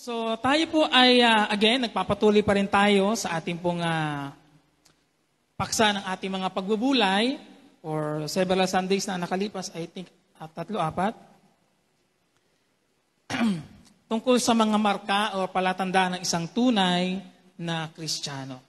So tayo po ay again, nagpapatuloy pa rin tayo sa ating pong paksa ng ating mga pagbubulay or several Sundays na nakalipas, I think 3-4. Tungkol sa mga marka o palatandaan ng isang tunay na Kristiyano.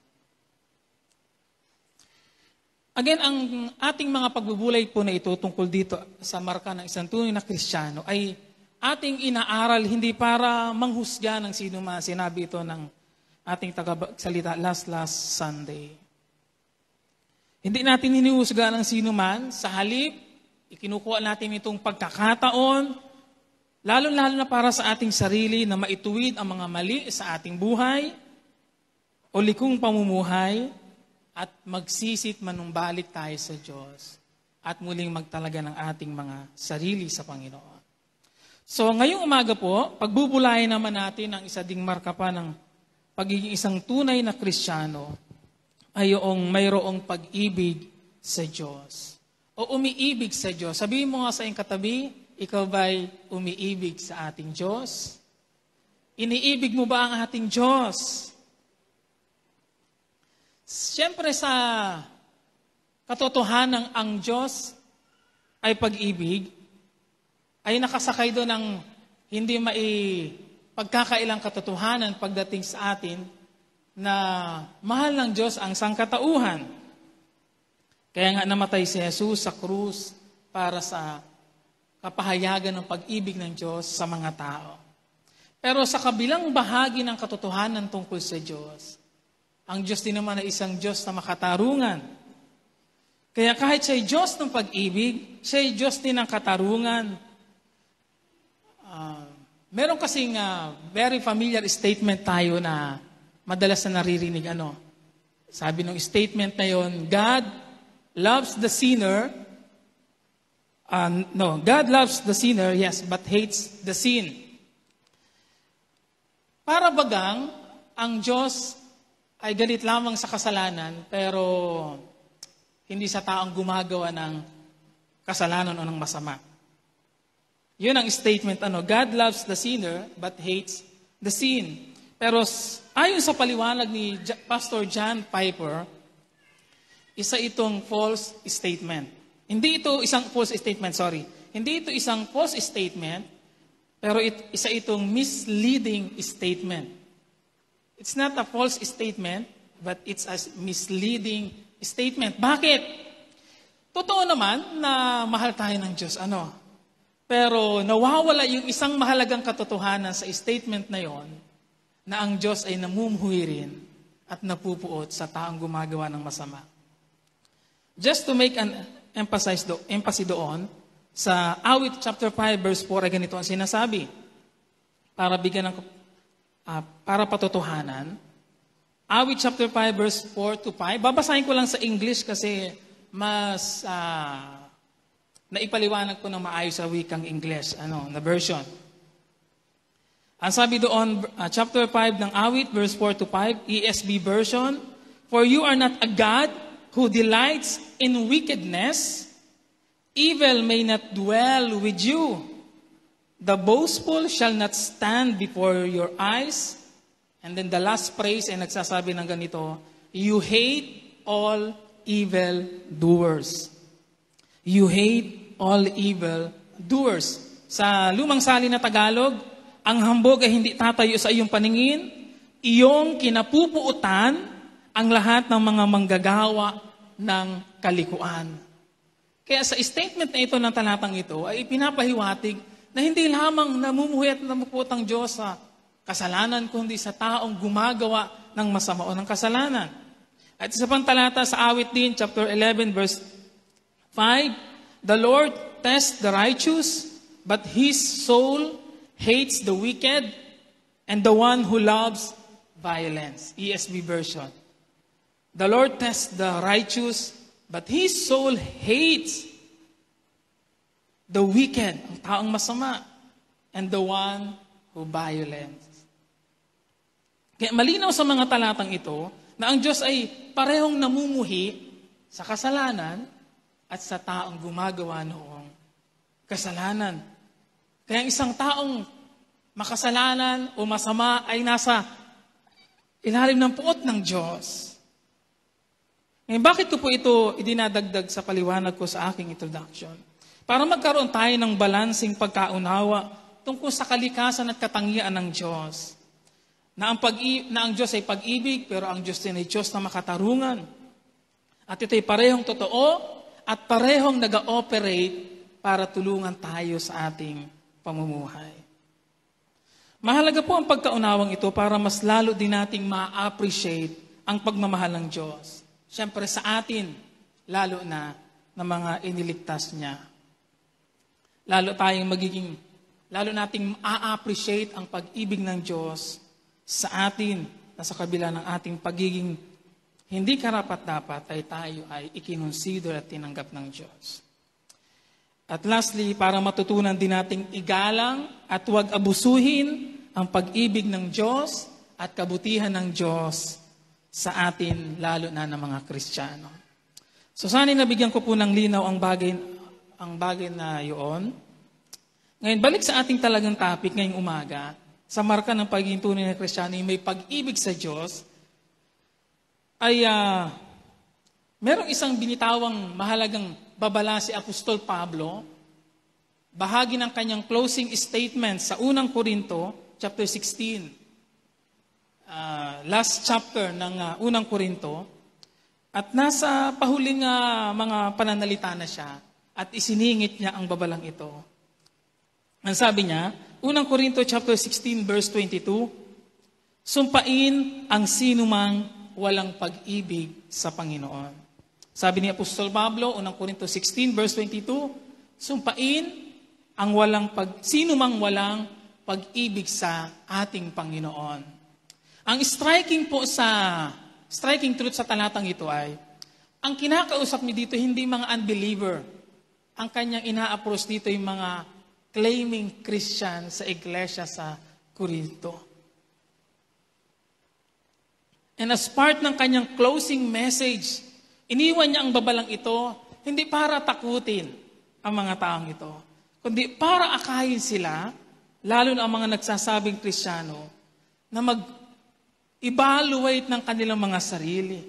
Again, ang ating mga pagbubulay po na ito tungkol dito sa marka ng isang tunay na Kristiyano ay ating inaaral hindi para manghusga ng sino man. Sinabi ito ng ating tagapagsalita last Sunday. Hindi natin hinihusga ng sino man. Sa halip, ikinukuha natin itong pagkakataon, lalo-lalo na para sa ating sarili na maituwid ang mga mali sa ating buhay o likong pamumuhay at magsisit manumbalik tayo sa Diyos at muling magtalaga ng ating mga sarili sa Panginoon. So ngayong umaga po, pagbubulayan naman natin ang isa ding marka pa ng pagiging isang tunay na Kristiyano ay yung mayroong pag-ibig sa Diyos. O umiibig sa Diyos. Sabihin mo nga sa iyong katabi, ikaw ba'y umiibig sa ating Diyos? Iniibig mo ba ang ating Diyos? Siyempre sa katotohanan ang Diyos ay pag-ibig, ay nakasakay doon ng hindi pagkakailang katotohanan pagdating sa atin na mahal ng Diyos ang sangkatauhan. Kaya nga namatay si Jesus sa krus para sa kapahayagan ng pag-ibig ng Diyos sa mga tao. Pero sa kabilang bahagi ng katotohanan tungkol sa Diyos, ang Diyos din naman ay isang Diyos na makatarungan. Kaya kahit siya'y Diyos ng pag-ibig, siya'y Diyos din ng katarungan. Meron kasing very familiar statement tayo na madalas na naririnig. Sabi ng statement na yon, God loves the sinner. God loves the sinner, yes, but hates the sin. Para bagang ang Diyos ay galit lamang sa kasalanan, pero hindi sa taong gumagawa ng kasalanan o ng masama. Yun ang statement, God loves the sinner, but hates the sin. Pero ayon sa paliwanag ni Pastor John Piper, isa itong false statement. Hindi ito isang false statement, Hindi ito isang false statement, pero isa itong misleading statement. It's not a false statement, but it's a misleading statement. Bakit? Totoo naman na mahal tayo ng Diyos. Pero nawawala yung isang mahalagang katotohanan sa statement na yon, na ang Diyos ay namumuhirin at napupuot sa taong gumagawa ng masama. Just to make an emphasis doon, sa Awit chapter 5 verse 4 ay ganito ang sinasabi. Para patotohanan. Awit chapter 5 verse 4-5. Babasahin ko lang sa English kasi mas naipaliwanag ko ng maayos sa wikang English, na version. Ang sabi doon, chapter 5 ng Awit, verse 4-5, ESV version, "For you are not a God who delights in wickedness. Evil may not dwell with you. The boastful shall not stand before your eyes." And then the last phrase ay nagsasabi ng ganito, "You hate all evil doers." You hate all evil doers. Sa lumang salin na Tagalog, ang hambog ay hindi tatayo sa iyong paningin, iyong kinapupuutan ang lahat ng mga manggagawa ng kalikuan. Kaya sa statement na ito ng talatang ito ay pinapahiwatig na hindi lamang namumuhay at namupuot ang Diyos sa kasalanan, kundi sa taong gumagawa ng masama o ng kasalanan. At isa pang talata sa awit din, chapter 11, verse 5, "The Lord tests the righteous, but His soul hates the wicked and the one who loves violence." ESV version. "The Lord tests the righteous, but His soul hates the wicked," ang taong masama, "and the one who violence." Kaya malinaw sa mga talatang ito na ang Diyos ay parehong namumuhi sa kasalanan at sa taong gumagawa noong kasalanan. Kaya isang taong makasalanan o masama ay nasa ilalim ng puot ng Diyos. Ngayon, bakit ko po ito idinadagdag sa paliwanag ko sa aking introduction? Para magkaroon tayo ng balansing pagkaunawa tungkol sa kalikasan at katangian ng Diyos. Na ang Diyos ay pag-ibig, pero ang Diyos din ay Diyos na makatarungan. At ito ay parehong totoo at parehong nag-ooperate para tulungan tayo sa ating pamumuhay. Mahalaga po ang pagkaunawang ito para mas lalo din nating ma-appreciate ang pagmamahal ng Diyos. Siyempre sa atin, lalo na mga iniligtas niya. Lalo nating ma-appreciate ang pag-ibig ng Diyos sa atin na sa kabila ng ating pagiging hindi karapat-dapat ay tayo ay ikinonsider at tinanggap ng Diyos. At lastly, para matutunan din nating igalang at huwag abusuhin ang pag-ibig ng Diyos at kabutihan ng Diyos sa atin, lalo na ng mga Kristiyano. So sana'y nabigyan ko po ng linaw ang bagay na yun. Ngayon, balik sa ating talagang topic ngayong umaga, sa marka ng pagiging tunay na Kristiyano, may pag-ibig sa Diyos, ay merong isang binitawang mahalagang babala si Apostol Pablo, bahagi ng kanyang closing statement sa unang Korinto, chapter 16, last chapter ng unang Korinto, at nasa pahuling mga pananalita na siya, at isiningit niya ang babalang ito. Ang sabi niya, unang Korinto chapter 16 verse 22, sumpain ang sinumang walang pag-ibig sa Panginoon. Sabi ni Apostol Pablo, unang Korinto 16 verse 22, sumpain ang sinumang walang pag-ibig sa ating Panginoon. Ang striking truth sa talatang ito ay, ang kinakausap niyo dito hindi mga unbeliever. Ang kanyang ina-approach dito yung mga claiming Christian sa iglesia sa Corinto. And as part ng kanyang closing message, iniwan niya ang babalang ito, hindi para takutin ang mga taong ito, kundi para akayin sila, lalo na ang mga nagsasabing Kristiyano, na mag-evaluate ng kanilang mga sarili.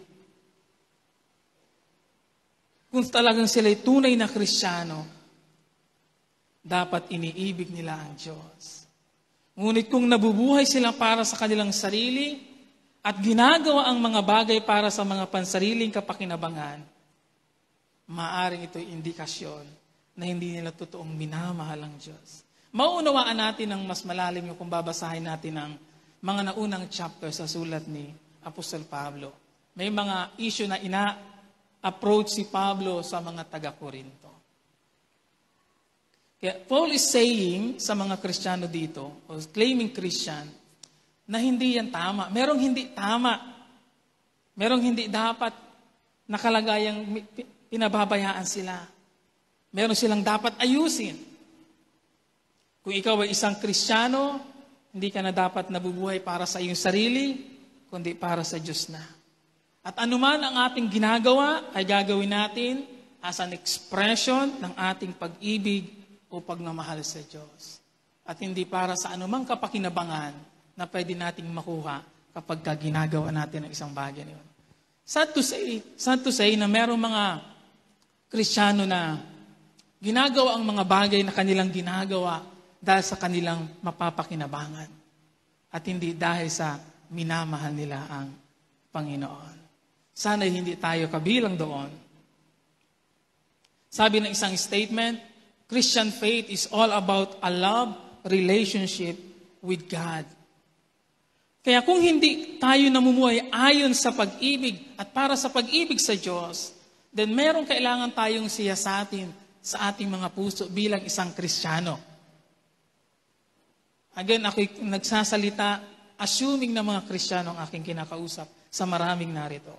Kung talagang sila'y tunay na Kristiyano, dapat iniibig nila ang Diyos. Ngunit kung nabubuhay sila para sa kanilang sarili at ginagawa ang mga bagay para sa mga pansariling kapakinabangan, maaaring ito'y indikasyon na hindi nila totoong minamahal ang Diyos. Mauunawaan natin ng mas malalim yung kung babasahin natin ang mga naunang chapter sa sulat ni Apostol Pablo. May mga issue na ina-approach si Pablo sa mga taga-Korinto. Kaya Paul is saying sa mga Kristiyano dito, o claiming Christian, na hindi yan tama. Merong hindi tama. Merong hindi dapat nakalagayang pinababayaan sila. Meron silang dapat ayusin. Kung ikaw ay isang Kristiyano, hindi ka na dapat nabubuhay para sa iyong sarili, kundi para sa Diyos na. At anuman ang ating ginagawa, ay gagawin natin as an expression ng ating pag-ibig o pagmamahal sa Diyos. At hindi para sa anumang kapakinabangan na pwede nating makuha kapag ginagawa natin ang isang bagay na yun. Sad to say na merong mga Kristiyano na ginagawa ang mga bagay na kanilang ginagawa dahil sa kanilang mapapakinabangan at hindi dahil sa minamahal nila ang Panginoon. Sana'y hindi tayo kabilang doon. Sabi ng isang statement, Christian faith is all about a love relationship with God. Kaya kung hindi tayo namumuhay ayon sa pag-ibig at para sa pag-ibig sa Diyos, then merong kailangan tayong siyasatin sa ating mga puso bilang isang Kristiyano. Again, ako'y nagsasalita, assuming na mga Kristiyano ang aking kinakausap sa maraming narito.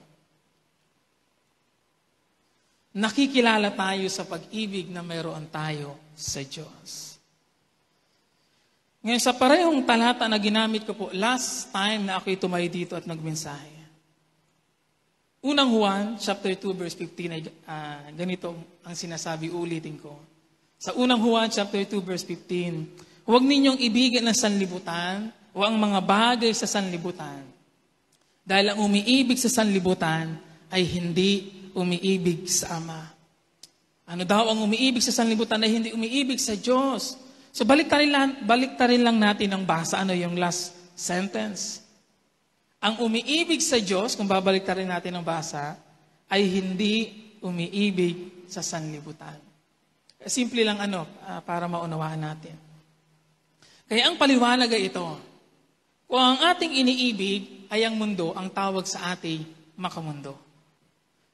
Nakikilala tayo sa pag-ibig na mayroon tayo sa Diyos. Ngayon, sa parehong talata na ginamit ko po, last time na ako'y tumayo dito at nagmensahe. Unang Juan, chapter 2, verse 15, ay ganito ang sinasabi, ulitin ko. Sa unang Juan, chapter 2, verse 15, Huwag ninyong ibigin ang sanlibutan o ang mga bagay sa sanlibutan. Dahil ang umiibig sa sanlibutan ay hindi umiibig sa Ama. Ano daw ang umiibig sa sanlibutan ay hindi umiibig sa Diyos. So baliktarin lang natin ang basa. Ano yung last sentence? Ang umiibig sa Diyos, kung babaliktarin natin ang basa, ay hindi umiibig sa sanlibutan. Simple lang para maunawaan natin. Kaya ang paliwanag ay ito. Kung ang ating iniibig ay ang mundo, ang tawag sa ating makamundo.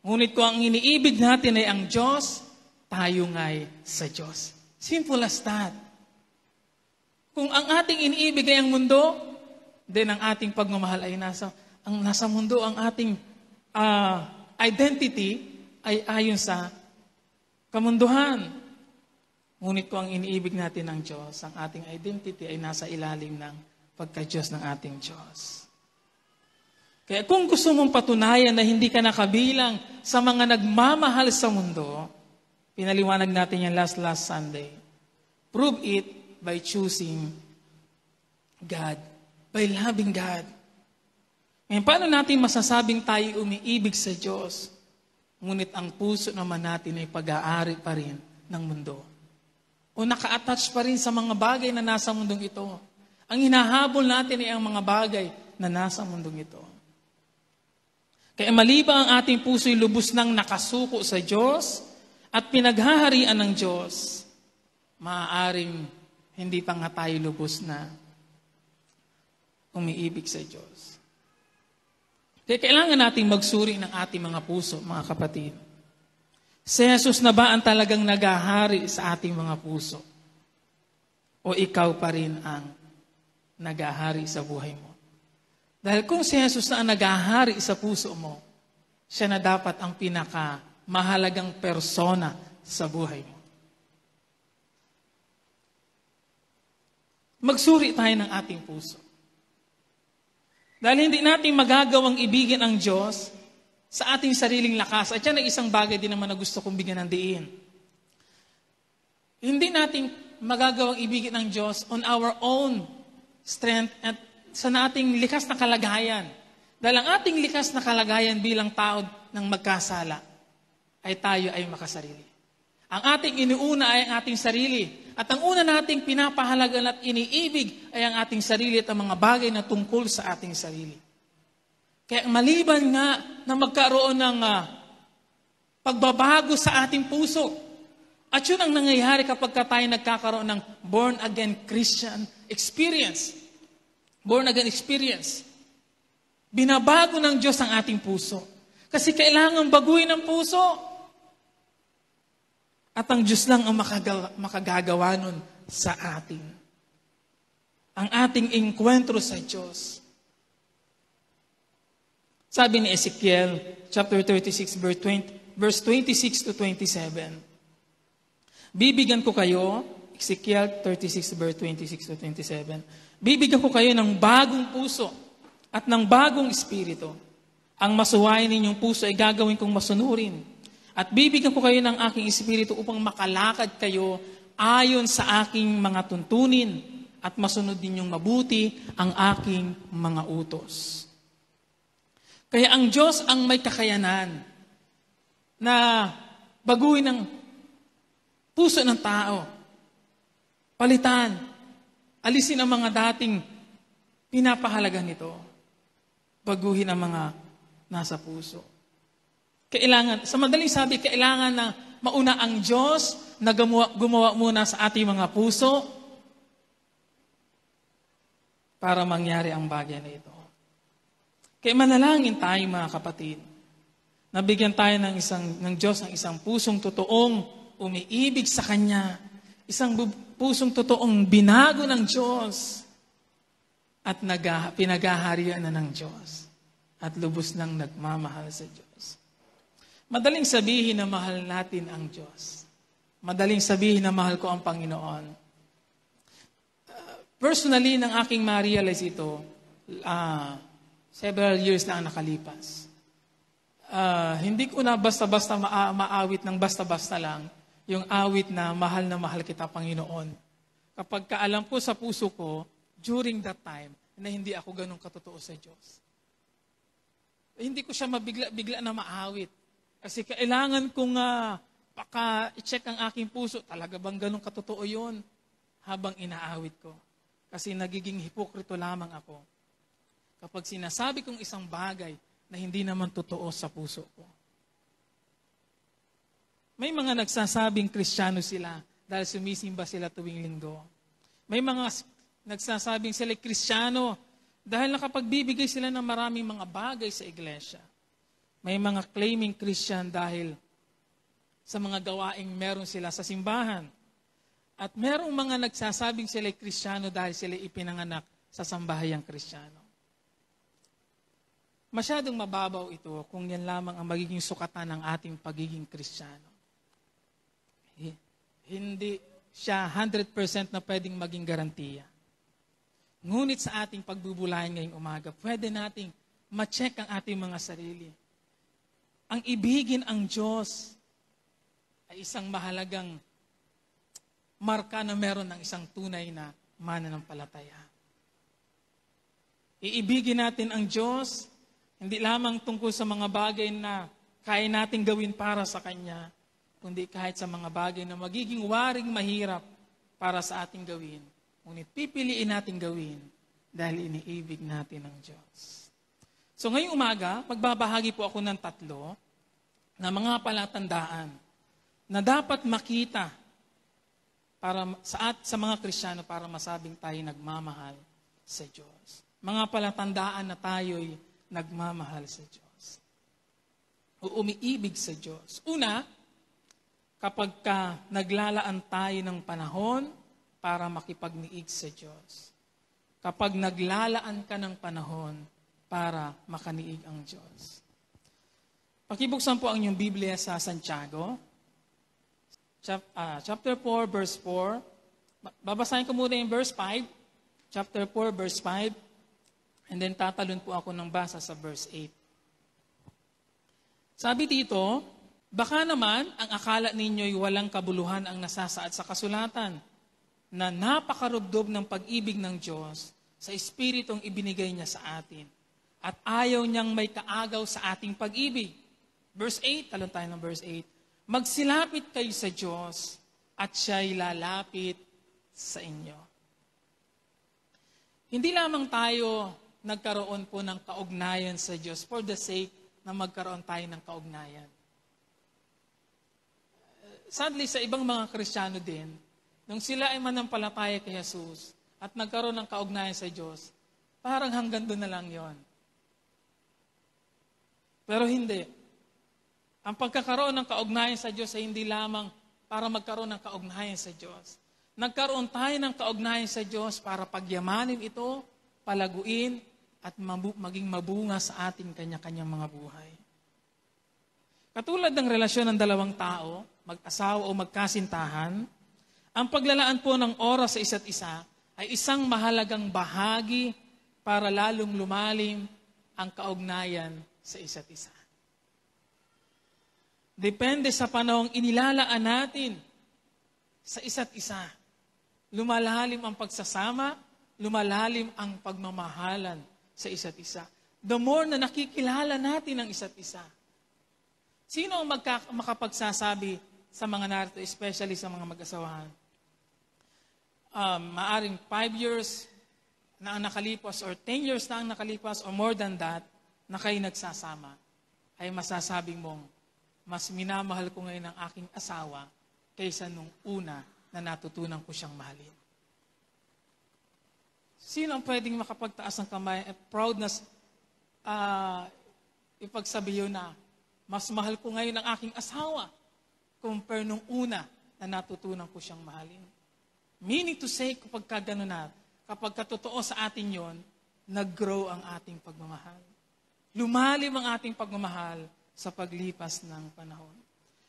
Ngunit kung ang iniibig natin ay ang Diyos, tayo nga'y sa Diyos. Simple as that. Kung ang ating iniibig ay ang mundo, then ang ating pagmamahal ay nasa mundo, ang ating identity ay ayon sa kamunduhan. Ngunit kung ang iniibig natin ng Diyos, ang ating identity ay nasa ilalim ng pagka-Diyos ng ating Diyos. Kaya kung gusto mong patunayan na hindi ka nakabilang sa mga nagmamahal sa mundo, pinaliwanag natin yan last Sunday. Prove it by choosing God, by loving God. Ngayon, paano natin masasabing tayo umiibig sa Diyos, ngunit ang puso naman natin ay pag-aari pa rin ng mundo? O naka-attach pa rin sa mga bagay na nasa mundong ito? Ang hinahabol natin ay ang mga bagay na nasa mundong ito. Kaya maliban ang ating puso'y lubos nang nakasuko sa Diyos at pinaghaharian ng Diyos, maaaring hindi pa nga tayo lubos na umiibig sa Diyos. Kaya kailangan nating magsuri ng ating mga puso, mga kapatid. Si Jesus na ba ang talagang nagahari sa ating mga puso? O ikaw pa rin ang nagahari sa buhay mo? Dahil kung si Jesus na ang nagahari sa puso mo, siya na dapat ang pinakamahalagang persona sa buhay mo. Magsuri tayo ng ating puso. Dahil hindi natin magagawang ibigin ang Diyos sa ating sariling lakas. At yan ay isang bagay din naman na gusto kong bigyan ng diin. Hindi natin magagawang ibigin ang Diyos on our own strength at sa ating likas na kalagayan. Dahil ang ating likas na kalagayan bilang tao ng magkasala ay tayo ay makasarili. Ang ating iniuna ay ang ating sarili. At ang una nating pinapahalagan at iniibig ay ang ating sarili at ang mga bagay na tungkol sa ating sarili. Kaya maliban nga na magkaroon ng pagbabago sa ating puso. At yun ang nangyayari kapag tayo nagkakaroon ng born-again Christian experience. Born-again experience. Binabago ng Diyos ang ating puso. Kasi kailangan baguhin ang puso. At ang Diyos lang ang makagagawa nun sa atin. Ang ating enkwentro sa Diyos. Sabi ni Ezekiel, chapter 36, verse 26 to 27. Bibigyan ko kayo, Ezekiel 36, verse 26 to 27. Bibigyan ko kayo ng bagong puso at ng bagong espiritu. Ang masuwayin ninyong puso ay gagawin kong masunurin. At bibigyan ko kayo ng aking espiritu upang makalakad kayo ayon sa aking mga tuntunin at masunod ninyong mabuti ang aking mga utos. Kaya ang Diyos ang may kakayanan na baguhin ang puso ng tao. Palitan. Alisin ang mga dating pinapahalaga nito. Baguhin ang mga nasa puso. Kailangan, sa madaling sabi, kailangan na mauna ang Diyos na gumawa muna sa ating mga puso para mangyari ang bagay na ito. Kaya manalangin tayo mga kapatid. Nabigyan tayo ng Diyos ng isang pusong totoong umiibig sa Kanya. Isang pusong totoong binago ng Diyos at pinaghaharian na ng Diyos at lubos nang nagmamahal sa Diyos. Madaling sabihin na mahal natin ang Diyos. Madaling sabihin na mahal ko ang Panginoon. Personally, nang aking ma-realize ito, several years na ang nakalipas. Hindi ko na basta-basta maawit ng basta-basta lang yung awit na mahal kita, Panginoon. Kapag kaalam ko sa puso ko, during that time, na hindi ako ganun katotoo sa Diyos. Hindi ko siya mabigla na maawit. Kasi kailangan kong baka i-check ang aking puso. Talaga bang ganun katotoo yun? Habang inaawit ko. Kasi nagiging hipokrito lamang ako. Kapag sinasabi kong isang bagay na hindi naman totoo sa puso ko. May mga nagsasabing Kristiyano sila dahil sumisimba sila tuwing linggo. May mga nagsasabing sila Kristiyano dahil nakapagbibigay sila ng maraming mga bagay sa iglesia. May mga claiming Christian dahil sa mga gawaing meron sila sa simbahan. At merong mga nagsasabing sila Kristiyano dahil sila ipinanganak sa sambahayang Kristiyano. Masyadong mababaw ito kung yan lamang ang magiging sukatan ng ating pagiging Kristiyano. Hindi siya 100% na pwedeng maging garantiya. Ngunit sa ating pagbubulayan ngayong umaga, pwede nating ma-check ang ating mga sarili. Ang ibigin ang Diyos ay isang mahalagang marka na meron ng isang tunay na mananampalataya. Iibigin natin ang Diyos, hindi lamang tungkol sa mga bagay na kaya nating gawin para sa Kanya, kundi kahit sa mga bagay na magiging waring mahirap para sa ating gawin. Ngunit pipiliin natin gawin dahil iniibig natin ang Diyos. So ngayong umaga, magbabahagi po ako ng 3 na mga palatandaan na dapat makita para sa mga Kristiyano para masabing tayo nagmamahal sa Diyos. Mga palatandaan na tayo'y nagmamahal sa Diyos. O umiibig sa Diyos. Una, kapag naglalaan tayo ng panahon para makipagniig sa Diyos. Kapag naglalaan ka ng panahon para makaniig ang Diyos. Pakibuksan po ang inyong Biblia sa Santiago, chapter 4, verse 4. Babasahin ko muna yung verse 5. Chapter 4, verse 5. And then tatalon po ako ng basa sa verse 8. Sabi dito, baka naman ang akala ninyo'y walang kabuluhan ang nasasaad sa kasulatan na napakarubdob ng pag-ibig ng Diyos sa Espiritong ibinigay niya sa atin at ayaw niyang may kaagaw sa ating pag-ibig. Verse 8, talon tayo ng verse 8. Magsilapit kayo sa Diyos at siya'y lalapit sa inyo. Hindi lamang tayo nagkaroon po ng kaugnayan sa Diyos for the sake na magkaroon tayo ng kaugnayan. Sadly, sa ibang mga Kristiyano din, nung sila ay manampalataya kay Jesus at nagkaroon ng kaugnayan sa Diyos, parang hanggang doon na lang yon. Pero hindi. Ang pagkakaroon ng kaugnayan sa Diyos ay hindi lamang para magkaroon ng kaugnayan sa Diyos. Nagkaroon tayo ng kaugnayan sa Diyos para pagyamanin ito, palaguin, at maging mabunga sa ating kanya-kanyang mga buhay. Katulad ng relasyon ng dalawang tao, mag-asawa o magkasintahan, ang paglalaan po ng oras sa isa't isa ay isang mahalagang bahagi para lalong lumalim ang kaugnayan sa isa't isa. Depende sa panahong inilalaan natin sa isa't isa. Lumalalim ang pagsasama, lumalalim ang pagmamahalan sa isa't isa. The more na nakikilala natin ang isa't isa. Sino ang makapagsasabi sa mga narito, especially sa mga mag-asawahan? Maaring 5 years na ang nakalipas or 10 years na ang nakalipas or more than that, na kayo nagsasama, ay masasabing mong, mas minamahal ko ngayon ang aking asawa kaysa nung una na natutunan ko siyang mahalin. Sino ang pwedeng makapagtaas ng kamay at proud na ipagsabihin na mas mahal ko ngayon ang aking asawa compare nung una na natutunan ko siyang mahalin? Meaning to say, kapag gano'n na, kapag katotoo sa atin yon, nag-grow ang ating pagmamahal. Lumalim ang ating pagmamahal sa paglipas ng panahon.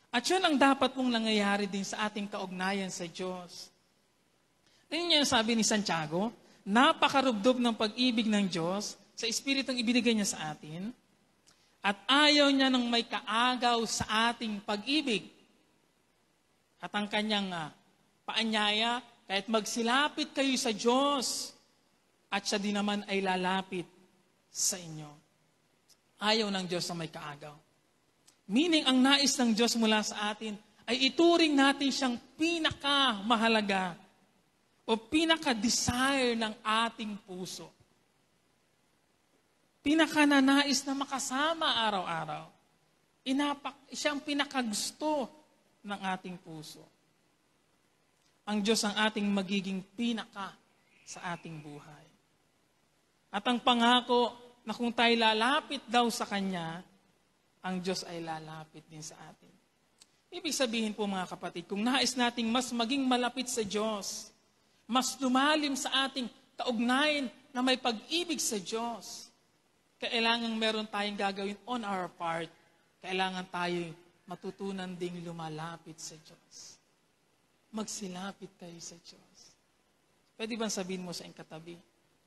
At yun ang dapat pong nangyayari din sa ating kaugnayan sa Diyos. Tingnan niyo sabi ni Santiago, napakarubdob ng pag-ibig ng Diyos sa Espiritong ibinigay niya sa atin at ayaw niya ng may kaagaw sa ating pag-ibig. At ang kanyang paanyaya Kahit magsilapit kayo sa Diyos, at siya din naman ay lalapit sa inyo. Ayaw ng Diyos na may kaagaw. Meaning, ang nais ng Diyos mula sa atin ay ituring natin siyang pinakamahalaga o pinaka-desire ng ating puso. Pinakananais na makasama araw-araw. Siyang pinakagusto ng ating puso. Ang Diyos ang ating magiging pinaka sa ating buhay. At ang pangako na kung tayo lalapit daw sa Kanya, ang Diyos ay lalapit din sa atin. Ibig sabihin po mga kapatid, kung nais nating mas maging malapit sa Diyos, mas lumalim sa ating kaugnayan na may pag-ibig sa Diyos, kailangan meron tayong gagawin on our part. Kailangan tayo matutunan ding lumalapit sa Diyos. Magsilapit kayo sa Diyos. Pwede bang sabihin mo sa iyong katabi,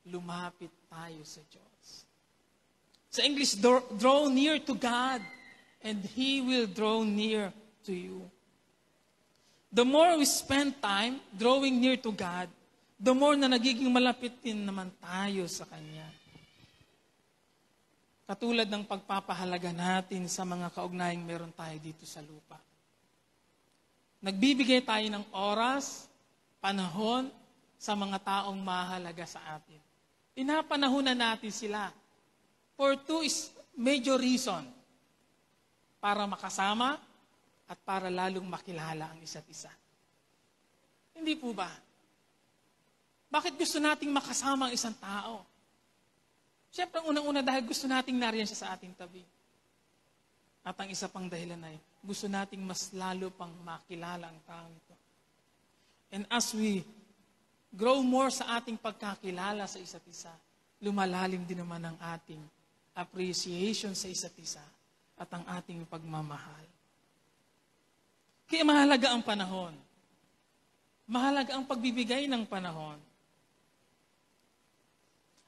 lumapit tayo sa Diyos. Sa English, draw near to God and He will draw near to you. The more we spend time drawing near to God, the more na nagiging malapit din naman tayo sa Kanya. Katulad ng pagpapahalaga natin sa mga kaugnayang meron tayo dito sa lupa. Nagbibigay tayo ng oras, panahon sa mga taong mahalaga sa atin. Pinapanahunan natin sila for two major reason. Para makasama at para lalong makilala ang isa't isa. Hindi po ba? Bakit gusto nating makasama ang isang tao? Siyempre, unang-una dahil gusto nating nariyan siya sa ating tabi. At ang isa pang dahilan ay gusto nating mas lalo pang makilala ang tao ito. And as we grow more sa ating pagkakilala sa isa't isa, lumalalim din naman ang ating appreciation sa isa't isa at ang ating pagmamahal. Kaya mahalaga ang panahon. Mahalaga ang pagbibigay ng panahon.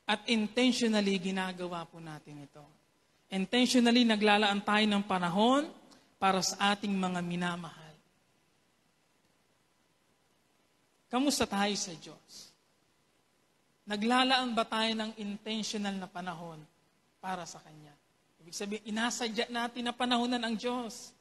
At intentionally ginagawa po natin ito. Intentionally naglalaan tayo ng panahon para sa ating mga minamahal. Kamusta tayo sa Diyos? Naglalaan ba tayo ng intentional na panahon para sa Kanya? Ibig sabihin, inasadya natin na panahonan ang Diyos.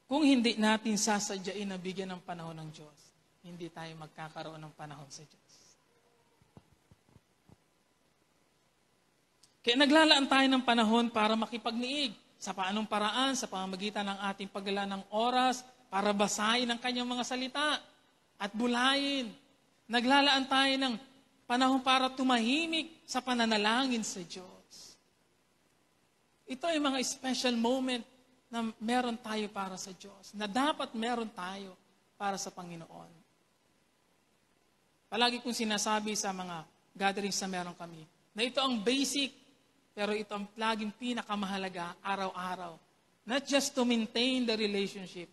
Kung hindi natin sasadyain na bigyan ng panahon ng Diyos, hindi tayo magkakaroon ng panahon sa Diyos. Kaya naglalaan tayo ng panahon para makipagniig sa paanong paraan, sa pamamagitan ng ating paglala ng oras, para basahin ang Kanyang mga salita at bulayin. Naglalaan tayo ng panahon para tumahimik sa pananalangin sa Diyos. Ito ay mga special moment na meron tayo para sa Diyos, na dapat meron tayo para sa Panginoon. Palagi kong sinasabi sa mga gatherings na meron kami, na ito ang basic, pero ito ang laging pinakamahalaga araw-araw. Not just to maintain the relationship,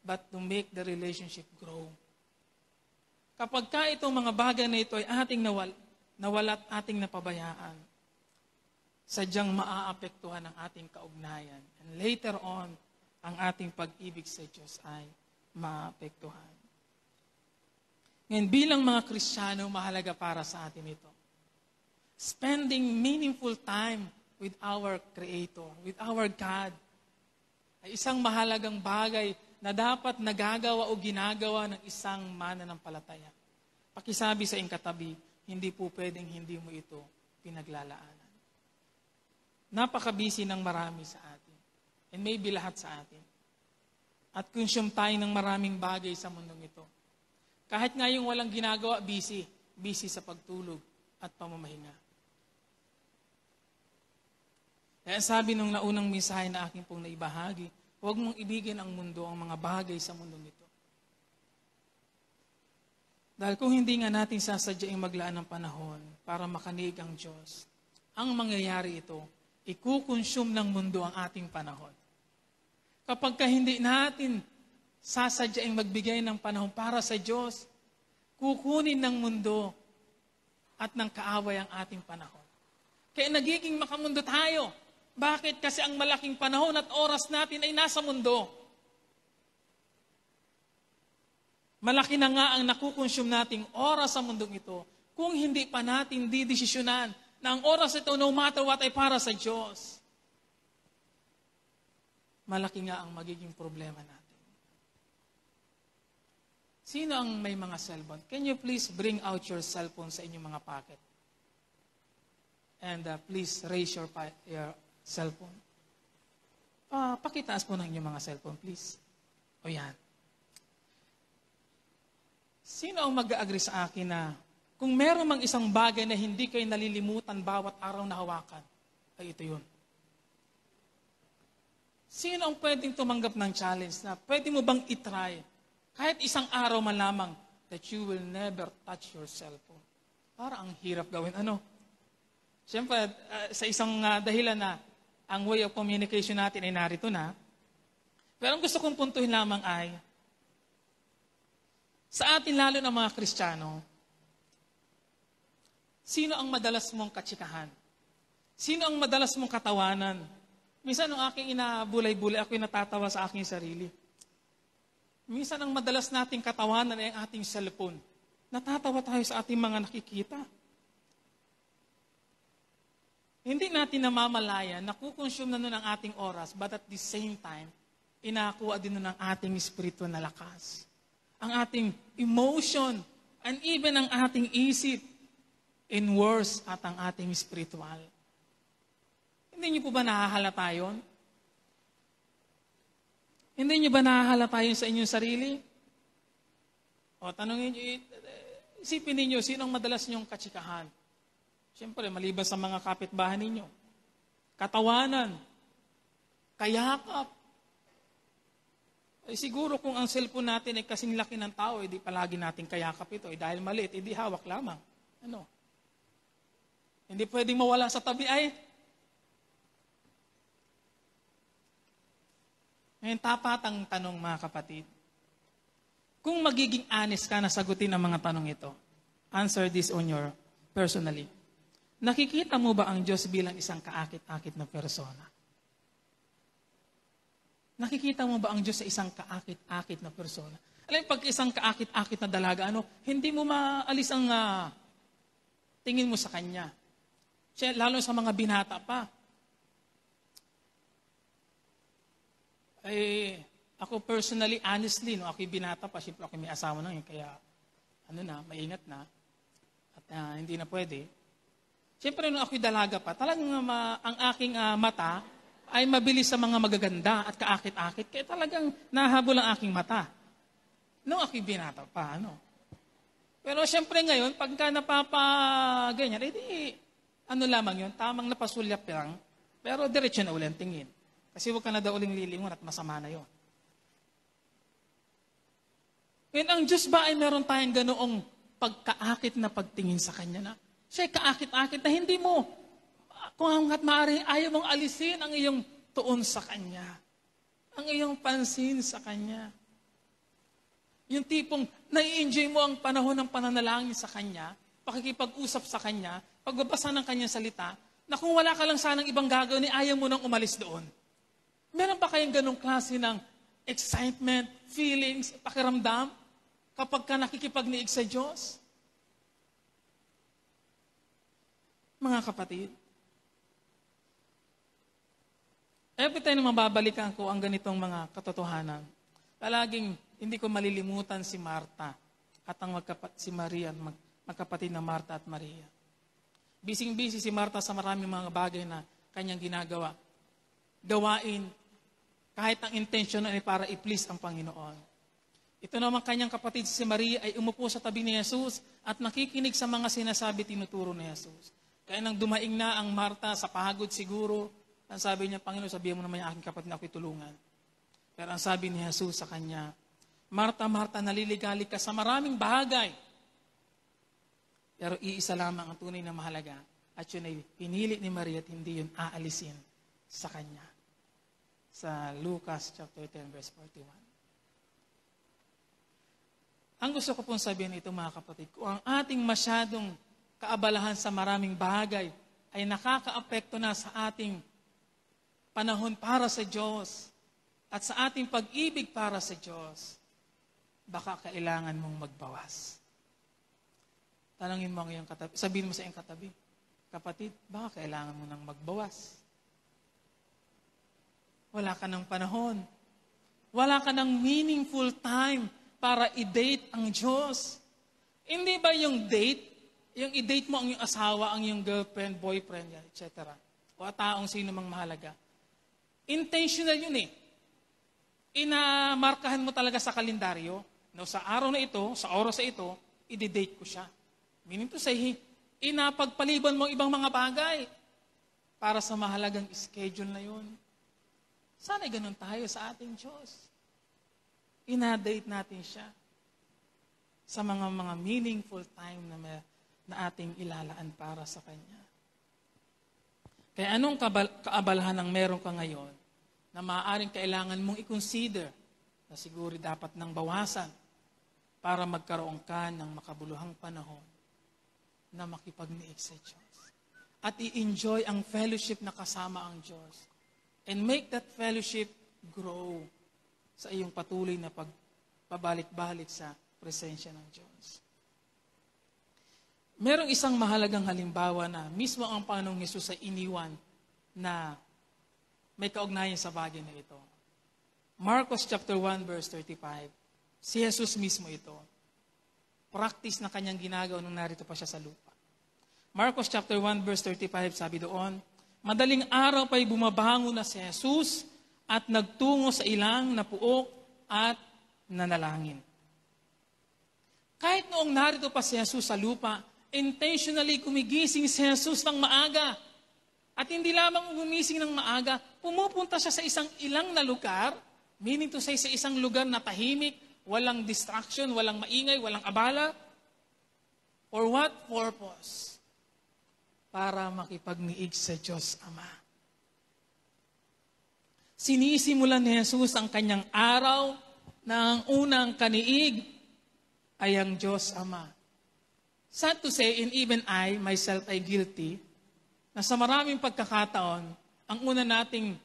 but to make the relationship grow. Kapag ka itong mga bagay na ito ay ating nawala at ating napabayaan, sadyang maaapektuhan ang ating kaugnayan. And later on, ang ating pag-ibig sa Diyos ay maapektuhan. Ngayon, bilang mga Kristiyano, mahalaga para sa atin ito. Spending meaningful time with our Creator, with our God, ay isang mahalagang bagay na dapat nagagawa o ginagawa ng isang mananampalataya. Pakisabi sa iyong katabi, hindi po pwedeng hindi mo ito pinaglalaanan. Napaka-busy ng marami sa atin. And maybe lahat sa atin. At consume tayo ng maraming bagay sa mundong ito. Kahit nga yung walang ginagawa, busy. Busy sa pagtulog at pamamahinga. Kaya sabi nung naunang mensahe na aking pong naibahagi, huwag mong ibigin ang mundo, ang mga bagay sa mundong ito. Dahil kung hindi nga natin sasadyaing maglaan ng panahon para makanig ang Diyos, ang mangyayari ito, ikukonsume ng mundo ang ating panahon. Kapag ka hindi natin sasadyaing magbigay ng panahon para sa Diyos, kukunin ng mundo at ng kaaway ang ating panahon. Kaya nagiging makamundo tayo. Bakit? Kasi ang malaking panahon at oras natin ay nasa mundo. Malaki na nga ang nakukonsume nating oras sa mundong ito kung hindi pa natin didesisyonan na ang oras ito, no matter what, ay para sa Diyos. Malaki nga ang magiging problema natin. Sino ang may mga cellphone? Can you please bring out your cellphone sa inyong mga pocket? And please raise your cellphone. Pakitaas po ng inyong mga cellphone, please. O yan. Sino ang mag-agree sa akin na kung meron mang isang bagay na hindi kayo nalilimutan bawat araw na hawakan, ay ito yun. Sino ang pwedeng tumanggap ng challenge na pwede mo bang itry kahit isang araw man lamang that you will never touch your cellphone? Para ang hirap gawin. Siyempre, sa isang dahilan na ang way of communication natin ay narito na. Pero ang gusto kong puntuhin lamang ay, sa atin lalo ng mga Kristiyano, sino ang madalas mong katsikahan? Sino ang madalas mong katawanan? Minsan nung aking inabulay-bulay, ako'y natatawa sa aking sarili. Minsan ang madalas nating katawanan ay ang ating cellphone. Natatawa tayo sa ating mga nakikita. Hindi natin namamalayan, nakukonsume na nun ang ating oras, but at the same time, inakuha din nun ang ating espiritu na lakas. Ang ating emotion, and even ang ating isip, in worse at ang ating spiritual. Hindi niyo po ba nahahalata yun? Hindi niyo ba nahahalata yun sa inyong sarili? O tanongin niyo, isipin niyo, sino ang madalas niyong katsikahan? Siyempre, maliban sa mga kapitbahay ninyo. Katawanan. Kayakap. Siguro kung ang cellphone natin ay kasing laki ng tao, hindi palagi natin kayakap ito. Dahil maliit, hindi hawak lamang. Hindi pwedeng mawala sa tabi ay. Ngayon, tapatang tanong mga kapatid. Kung magiging honest ka na sagutin ang mga tanong ito, answer this on your personally. Nakikita mo ba ang Diyos bilang isang kaakit-akit na persona? Nakikita mo ba ang Diyos sa isang kaakit-akit na persona? Alam, pag isang kaakit-akit na dalaga, hindi mo maalis ang tingin mo sa Kanya. Lalo sa mga binata pa. Ako personally, honestly, ako'y binata pa, siyempre ako may asawa na yun, kaya maingat na. At hindi na pwede. Siyempre, nung ako'y dalaga pa, talagang ang aking mata ay mabilis sa mga magaganda at kaakit-akit. Kaya talagang nahabol ang aking mata. Nung ako'y binata pa, Pero siyempre ngayon, pagka napapaganyan, lamang yun, tamang napasulyap lang, pero diretso na ulit tingin. Kasi huwag ka na daw uling lilingon at masama na yun. Ngayon, ang Diyos ba ay meron tayong ganoong pagkaakit na pagtingin sa Kanya na siya'y kaakit-akit na hindi mo, kung hanggat maaari, ayaw mong alisin ang iyong tuon sa Kanya. Ang iyong pansin sa Kanya. Yung tipong nai-enjoy mo ang panahon ng pananalangin sa Kanya, pakikipag-usap sa Kanya, pagbabasa ng Kanyang salita, na kung wala ka lang sanang ibang gagawin, ayaw mo nang umalis doon. Meron ba kayong ganong klase ng excitement, feelings, pakiramdam, kapag ka nakikipagniig sa Diyos? Mga kapatid, every time na mababalikan ko ang ganitong mga katotohanan, palaging hindi ko malilimutan si Marta at si Maria, magkapatid na Marta at Maria. Bising-busy si Marta sa maraming mga bagay na kanyang ginagawa. Gawain, kahit ang intention ay para i-please ang Panginoon. Ito naman kanyang kapatid si Maria ay umupo sa tabi ni Jesus at nakikinig sa mga sinasabi tinuturo ni Jesus. Kaya nang dumaing na ang Marta sa pagod siguro, ang sabi niya, Panginoon, sabihin mo naman yung aking kapatid na ako'y tulungan. Pero ang sabi ni Jesus sa kanya, Marta, Marta, naliligalig ka sa maraming bagay. Pero iisa lamang ang tunay na mahalaga. At yun ay pinili ni Maria at hindi yun aalisin sa kanya. Sa Lucas chapter 10, verse 41. Ang gusto ko pong sabihin ito mga kapatid, kung ang ating masyadong kaabalahan sa maraming bagay ay nakakaapekto na sa ating panahon para sa Diyos at sa ating pag-ibig para sa Diyos, baka kailangan mong magbawas. Tanungin mo ang iyong katabi. Sabihin mo sa iyong katabi, kapatid, baka kailangan mo nang magbawas. Wala ka ng panahon. Wala ka ng meaningful time para i-date ang Diyos. Hindi ba yung date, yung i-date mo ang iyong asawa, ang iyong girlfriend, boyfriend, etc. O taong sino mang mahalaga. Intentional yun eh. Inamarkahan mo talaga sa kalendaryo, no, sa araw na ito, sa oras na ito, i-date ko siya. Meaning to say, inapagpaliban mo ibang mga bagay para sa mahalagang schedule na yun. Sana'y ganun tayo sa ating Diyos. Ina-date natin siya sa mga meaningful time na ating ilalaan para sa Kanya. Kaya anong kaabalahan ang meron ka ngayon na maaaring kailangan mong i-consider na siguro dapat nang bawasan para magkaroon ka ng makabuluhang panahon na makipagniig sa Diyos. At i-enjoy ang fellowship na kasama ang Diyos. And make that fellowship grow sa iyong patuloy na pagpabalik-balik sa presensya ng Diyos. Merong isang mahalagang halimbawa na mismo ang Panginoong Hesus ay iniwan na may kaugnayan sa bagay na ito. Marcos chapter 1 verse 35. Si Jesus mismo ito. Practice na kanyang ginagawa nung narito pa siya sa lupa. Marcos chapter 1 verse 35 sabi doon, madaling araw pa'y bumabango na si Jesus at nagtungo sa ilang na puok at nanalangin. Kahit noong narito pa si Jesus sa lupa, intentionally gumigising si Jesus ng maaga. At hindi lamang gumising ng maaga, pumupunta siya sa isang ilang na lugar, meaning to say sa isang lugar na tahimik, walang distraction, walang maingay, walang abala. For what purpose? Para makipagniig sa Diyos Ama. Sinisimulan ni Jesus ang kanyang araw na ang unang kaniig ay ang Diyos Ama. Sad to say, and even I, myself, ay guilty, na sa maraming pagkakataon, ang una nating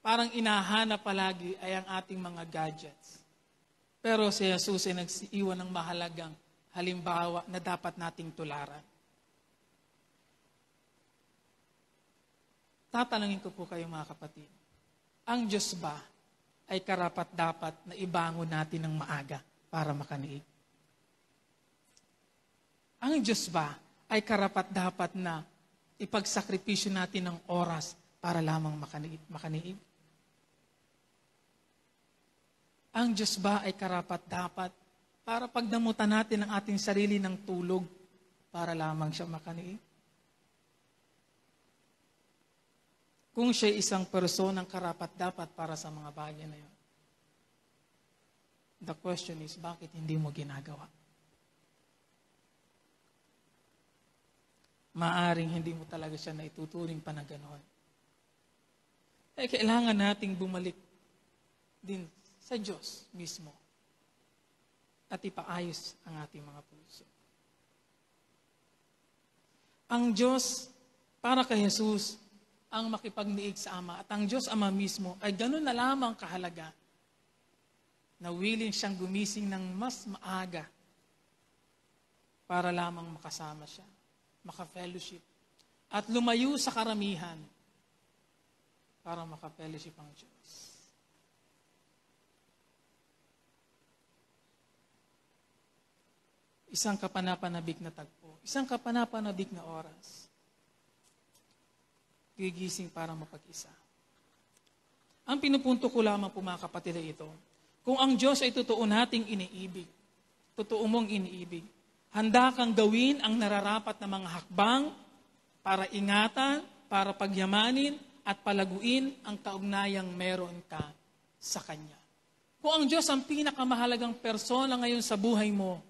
parang inahanap palagi ay ang ating mga gadgets. Pero si Jesus ay nag-iwan ng mahalagang halimbawa na dapat nating tularan. Tatanungin ko po kayo mga kapatid, ang Diyos ba ay karapat-dapat na ibangon natin ng maaga para makaniig? Ang Diyos ba ay karapat-dapat na ipagsakripisyo natin ng oras para lamang makaniig? Ang Diyos ba ay karapat-dapat para pagdamutan natin ang ating sarili ng tulog para lamang siya makaniig? Kung siya isang personang karapat-dapat para sa mga bagay na yun. The question is, bakit hindi mo ginagawa? Maaring hindi mo talaga siya naituturing pa na gano'n. Eh, kailangan nating bumalik din sa Diyos mismo at ipaayos ang ating mga puso. Ang Diyos, para kay Jesus, ang makipagniig sa Ama. At ang Diyos Ama mismo ay gano'n na lamang kahalaga na willing siyang gumising ng mas maaga para lamang makasama siya, maka-fellowship, at lumayo sa karamihan para maka-fellowship ang Diyos. Isang kapanapanabik na tagpo, isang kapanapanabik na oras, gigising para mapag-isa. Ang pinupunto ko lamang po mga kapatid ay ito, kung ang Diyos ay totoo nating iniibig, totoo mong iniibig, handa kang gawin ang nararapat na mga hakbang para ingatan, para pagyamanin, at palaguin ang kaugnayang meron ka sa Kanya. Kung ang Diyos ang pinakamahalagang persona ngayon sa buhay mo,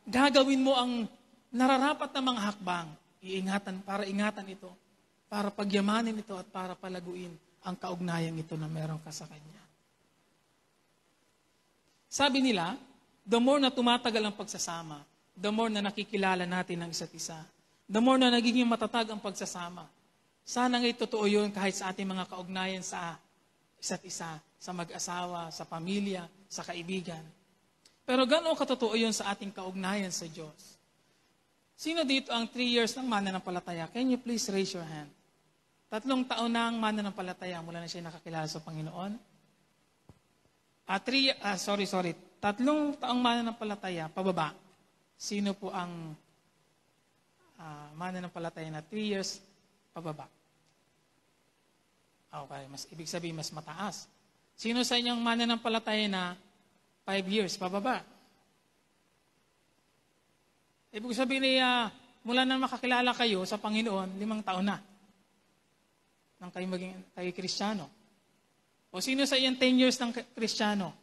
gagawin mo ang nararapat na mga hakbang, para ingatan ito, para pagyamanin ito, at para palaguin ang kaugnayang ito na meron ka sa Kanya. Sabi nila, the more na tumatagal ang pagsasama, the more na nakikilala natin ang isa't isa, the more na nagiging matatag ang pagsasama. Sana nga'y totoo yun kahit sa ating mga kaugnayan sa isa't isa, sa mag-asawa, sa pamilya, sa kaibigan. Pero gano'n katotoo yun sa ating kaugnayan sa Diyos? Sino dito ang 3 years ng mananampalataya? Can you please raise your hand? 3 taon na ang mananampalataya mula na siya nakakilala sa Panginoon. 3 taong mananampalataya, pababa. Sino po ang mananampalataya na 3 years pababa? Okay, ibig sabihin mas mataas. Sino sa inyong mananampalataya na 5 years pababa? Ibig sabihin niya, mula na makakilala kayo sa Panginoon, 5 taon na. Nang kayo Kristiyano. O sino sa inyong 10 years ng Kristiyano?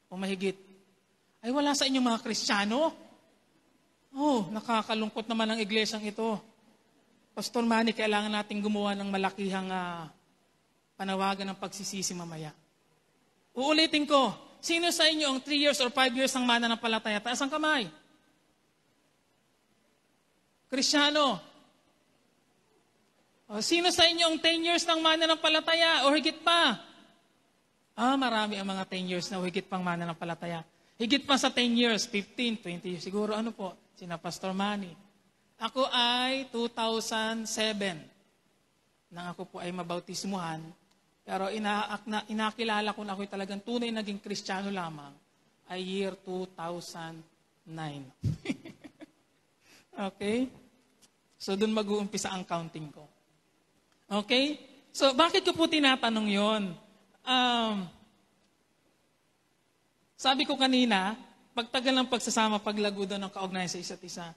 O mahigit? Ay wala sa inyong mga Kristiyano? Oh, nakakalungkot naman ang iglesyang ito. Pastor Manny, kailangan natin gumawa ng malakihang panawagan ng pagsisisi mamaya. Uulitin ko, sino sa inyo ang 3 years or 5 years ng mananampalataya? Taas ang kamay. Kristiyano. O, sino sa inyo ang 10 years ng mananampalataya o higit pa? Marami ang mga 10 years na higit pang mananampalataya. Higit pa sa 10 years, 15, 20 years. Siguro ano po, sina Pastor Manny. Ako ay 2007 nang ako po ay mabautismuhan. Pero inakilala ko na ako'y talagang tunay naging Kristiyano lamang ay year 2009. Okay? So, doon mag-uumpisa ang counting ko. Okay? So, bakit ko po tinatanong yon? Sabi ko kanina, pagtagal ng pagsasama, paglago daw ng kaugnayan sa isa't isa.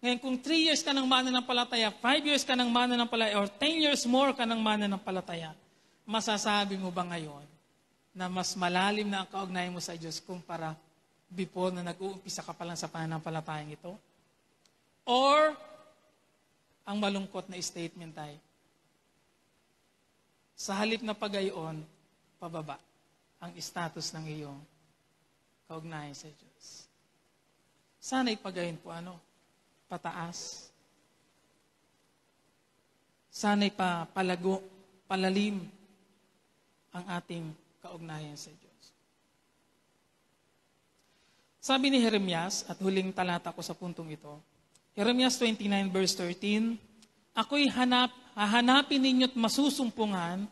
Ngayon, kung 3 years ka ng mananampalataya, 5 years ka ng mananampalataya, or 10 years more ka ng mananampalataya, masasabi mo ba ngayon na mas malalim na ang kaugnayan mo sa Diyos kumpara before na nag-uumpisa ka pa lang sa pananampalatayang ito? Or, ang malungkot na statement ay, sa halip na pagayon, pababa ang status ng iyong kaugnayan sa Diyos. Sana'y pagayon po pataas. Sana'y palago, palalim ang ating kaugnayan sa Diyos. Sabi ni Jeremias, at huling talata ko sa puntong ito, Jeremias 29 verse 13, ako'y hahanapin ninyo't masusumpungan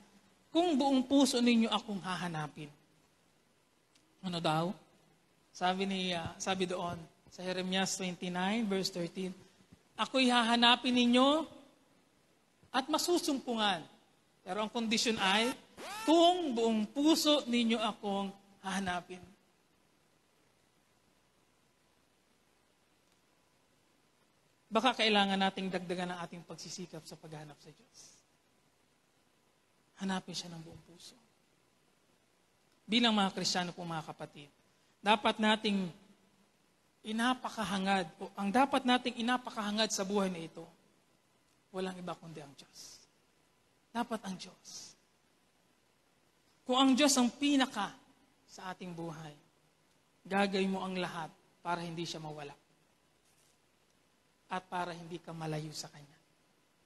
kung buong puso ninyo akong hahanapin. Ano daw? Sabi doon sa Jeremias 29 verse 13, ako'y hahanapin ninyo at masusumpungan. Pero ang kondisyon ay, kung buong puso ninyo akong hahanapin. Baka kailangan nating dagdagan ang ating pagsisikap sa paghanap sa Diyos. Hanapin siya ng buong puso. Bilang mga Kristiyano po mga kapatid, dapat nating ang dapat nating inapakahangad sa buhay na ito, walang iba kundi ang Diyos. Dapat ang Diyos. Kung ang Diyos ang pinaka sa ating buhay, gagawin mo ang lahat para hindi siya mawala. At para hindi ka malayo sa Kanya.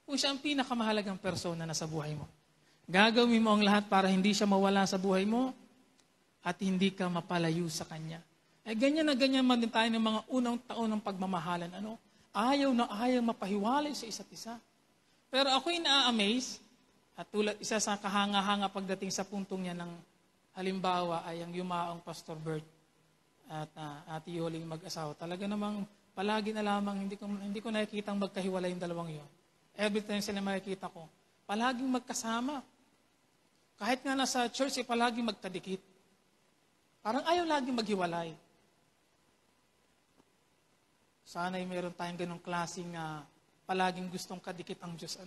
Kung siya ang pinakamahalagang persona na sa buhay mo, gagawin mo ang lahat para hindi siya mawala sa buhay mo at hindi ka mapalayo sa Kanya. Ganyan na ganyan man din tayo ng mga unang taon ng pagmamahalan. Ayaw na ayaw mapahiwalay sa isa't isa. Pero ako'y na-amaze at tulad isa sa kahanga-hanga pagdating sa puntong niya ng halimbawa ay ang yumaong Pastor Bert at Ate Yoling mag-asawa. Talaga namang palagi na lamang, hindi ko nakikitang magkahiwalay yung dalawang yun. Every time sila makikita ko, palaging magkasama. Kahit nga nasa church, palaging magkadikit. Parang ayaw laging maghiwalay. Sana'y meron tayong ganong klaseng palaging gustong kadikit ang Diyos.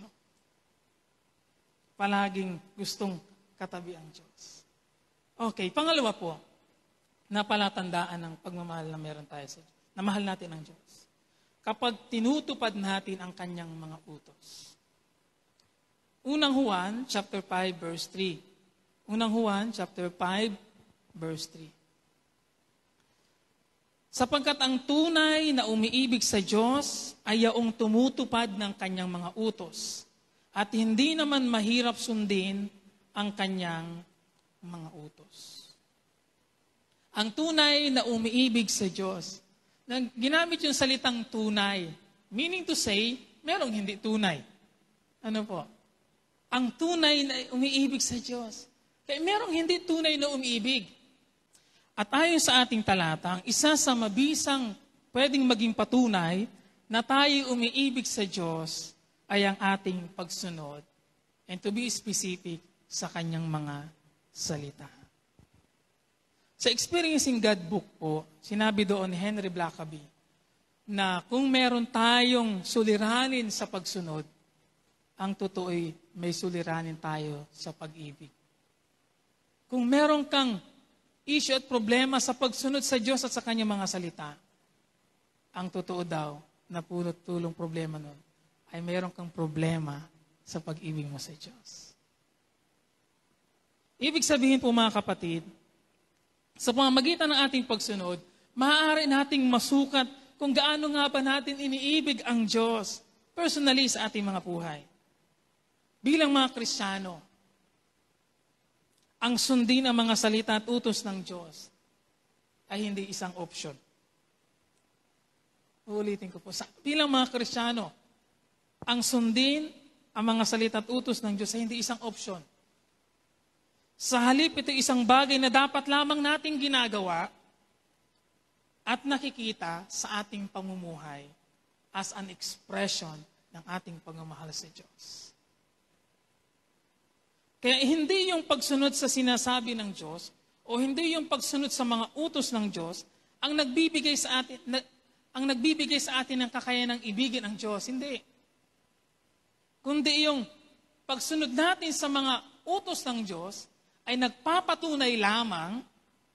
Palaging gustong katabi ang Diyos. Okay, pangalawa po, na palatandaan ng pagmamahal na meron tayo sa Diyos. Na mahal natin ang Diyos. Kapag tinutupad natin ang Kanyang mga utos. Unang Juan, chapter 5, verse 3. Unang Juan, chapter 5, verse 3. Sapagkat ang tunay na umiibig sa Diyos ay yaong tumutupad ng Kanyang mga utos. At hindi naman mahirap sundin ang Kanyang mga utos. Ang tunay na umiibig sa Diyos. Ginamit yung salitang tunay. Meaning to say, merong hindi tunay. Ano po? Ang tunay na umiibig sa Diyos. Kaya merong hindi tunay na umiibig. At ayon sa ating talata, ang isa sa mabisang pwedeng maging patunay na tayo umiibig sa Diyos ay ang ating pagsunod. And to be specific, sa kanyang mga salita. Sa Experiencing God book po, sinabi doon ni Henry Blackaby na kung meron tayong suliranin sa pagsunod, ang totoo'y may suliranin tayo sa pag-ibig. Kung meron kang issue at problema sa pagsunod sa Diyos at sa kanyang mga salita, ang totoo daw na pulot tulong problema nun ay meron kang problema sa pag-ibig mo sa Diyos. Ibig sabihin po mga kapatid, sa pamamagitan ng ating pagsunod, maaari nating masukat kung gaano nga ba natin iniibig ang Diyos personally sa ating mga buhay. Bilang mga Kristiyano, ang sundin ang mga salita at utos ng Diyos ay hindi isang option. Uulitin ko po. Bilang mga Kristiyano, ang sundin ang mga salita at utos ng Diyos ay hindi isang option. Sa halip, ito isang bagay na dapat lamang nating ginagawa at nakikita sa ating pamumuhay as an expression ng ating pagmamahal sa Diyos. Kaya hindi yung pagsunod sa sinasabi ng Diyos o hindi yung pagsunod sa mga utos ng Diyos ang nagbibigay sa atin ng kakayanang ibigin ang Diyos. Hindi. Kundi yung pagsunod natin sa mga utos ng Diyos ay nagpapatunay lamang,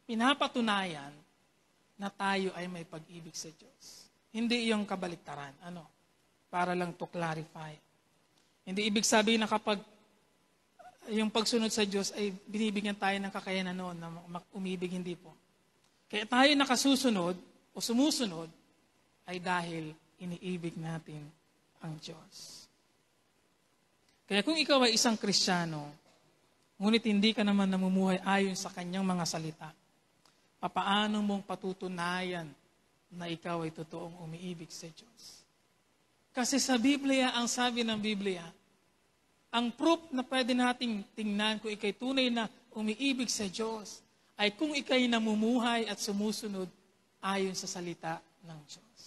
pinapatunayan na tayo ay may pag-ibig sa Diyos. Hindi yung kabaliktaran. Para lang to clarify. Hindi ibig sabihin na kapag yung pagsunod sa Diyos ay binibigyan tayo ng kakayanan noon na umibig, hindi po. Kaya tayo nakasusunod o sumusunod ay dahil iniibig natin ang Diyos. Kaya kung ikaw ay isang Kristiyano, ngunit hindi ka naman namumuhay ayon sa kanyang mga salita, papaano mong patutunayan na ikaw ay totoong umiibig sa Diyos? Kasi sa Biblia, ang sabi ng Biblia, ang proof na pwede nating tingnan kung ikay tunay na umiibig sa Diyos ay kung ikay namumuhay at sumusunod ayon sa salita ng Diyos.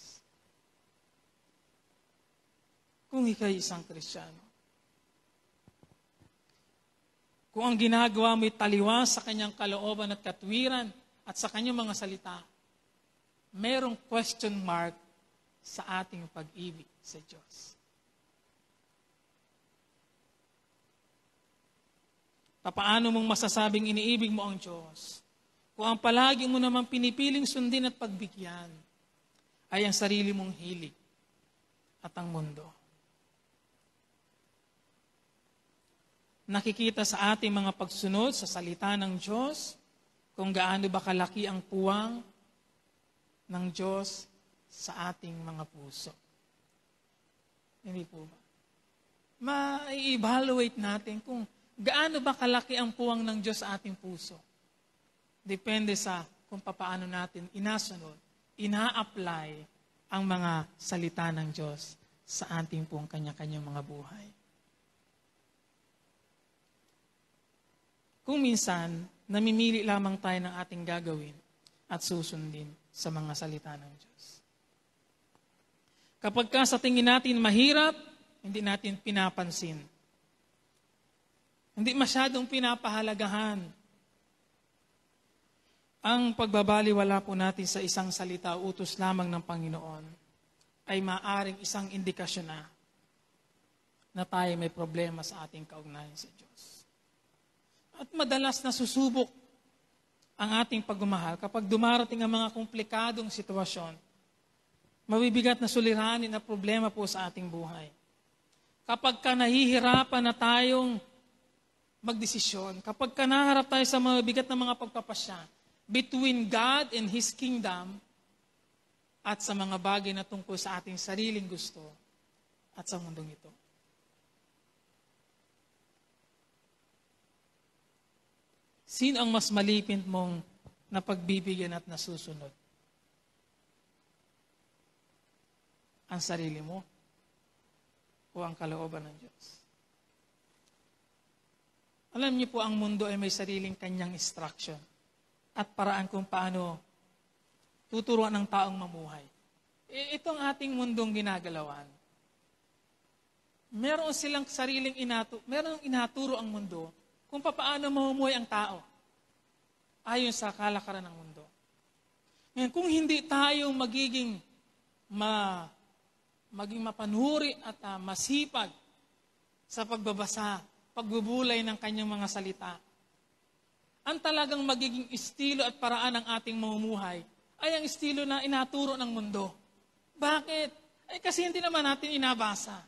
Kung ikay isang Kristiyano, kung ang ginagawa mo'y taliwas sa kanyang kalooban at katwiran at sa kanyang mga salita, merong question mark sa ating pag-ibig sa Diyos. Paano mong masasabing iniibig mo ang Diyos kung ang palagi mo naman pinipiling sundin at pagbigyan ay ang sarili mong hilig at ang mundo? Nakikita sa ating mga pagsunod sa salita ng Diyos kung gaano ba kalaki ang puwang ng Diyos sa ating mga puso. Hindi po ba? Ma-evaluate natin kung gaano ba kalaki ang puwang ng Diyos sa ating puso. Depende sa kung paano natin inasunod, ina-apply ang mga salita ng Diyos sa ating pong kanya-kanyang mga buhay. Kung minsan, namimili lamang tayo ng ating gagawin at susundin sa mga salita ng Diyos. Kapag sa tingin natin mahirap, hindi natin pinapansin. Hindi masyadong pinapahalagahan ang pagbabaliwala po natin sa isang salita o utos lamang ng Panginoon ay maaring isang indikasyon na tayo may problema sa ating kaugnayan sa Diyos. At madalas nasusubok ang ating pagmamahal kapag dumarating ang mga komplikadong sitwasyon, mabibigat na suliranin na problema po sa ating buhay. Kapag nahihirapan na tayong magdesisyon, kapag naharap tayo sa mabibigat na mga pagpapasya between God and His kingdom at sa mga bagay na tungkol sa ating sariling gusto at sa mundong ito. Sino ang mas malipit mong napagbibigyan at nasusunod? Ang sarili mo o ang kalooban ng Diyos? Alam niyo po, ang mundo ay may sariling kanyang instruction at paraan kung paano tuturuan ng taong mamuhay. Itong ating mundong ginagalawan, meron silang sariling meron inaturo ang mundo kung paano mamumuhay ang tao ayon sa kalakaran ng mundo. Ngayon, kung hindi tayo maging mapanuri at masipag sa pagbabasa, pagbubulay ng kanyang mga salita, ang talagang magiging estilo at paraan ng ating mamumuhay ay ang estilo na inaturo ng mundo. Bakit? Ay kasi hindi naman natin inabasa,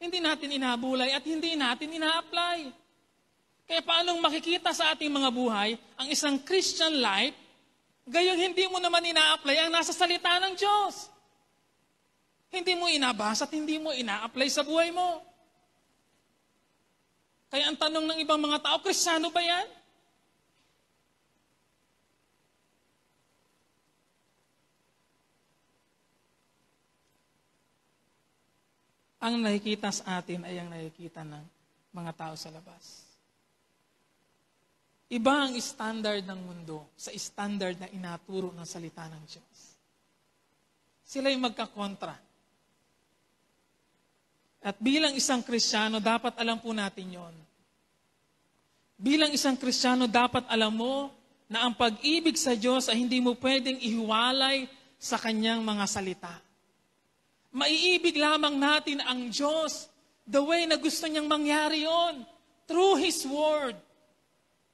hindi natin inabulay, at hindi natin ina-apply. Kaya paanong makikita sa ating mga buhay ang isang Christian life, gayong hindi mo naman ina-apply ang nasa salita ng Diyos. Hindi mo inabasa at hindi mo ina-apply sa buhay mo. Kaya ang tanong ng ibang mga tao, Kristiyano ba yan? Ang nakikita sa atin ay ang nakikita ng mga tao sa labas. Iba ang standard ng mundo sa standard na inaturo ng salita ng Diyos. Sila yung magkakontra. At bilang isang Kristiyano, dapat alam po natin yon. Bilang isang Kristiyano, dapat alam mo na ang pag-ibig sa Diyos ay hindi mo pwedeng ihiwalay sa kanyang mga salita. Maiibig lamang natin ang Diyos the way na gusto niyang mangyari yon, through His Word,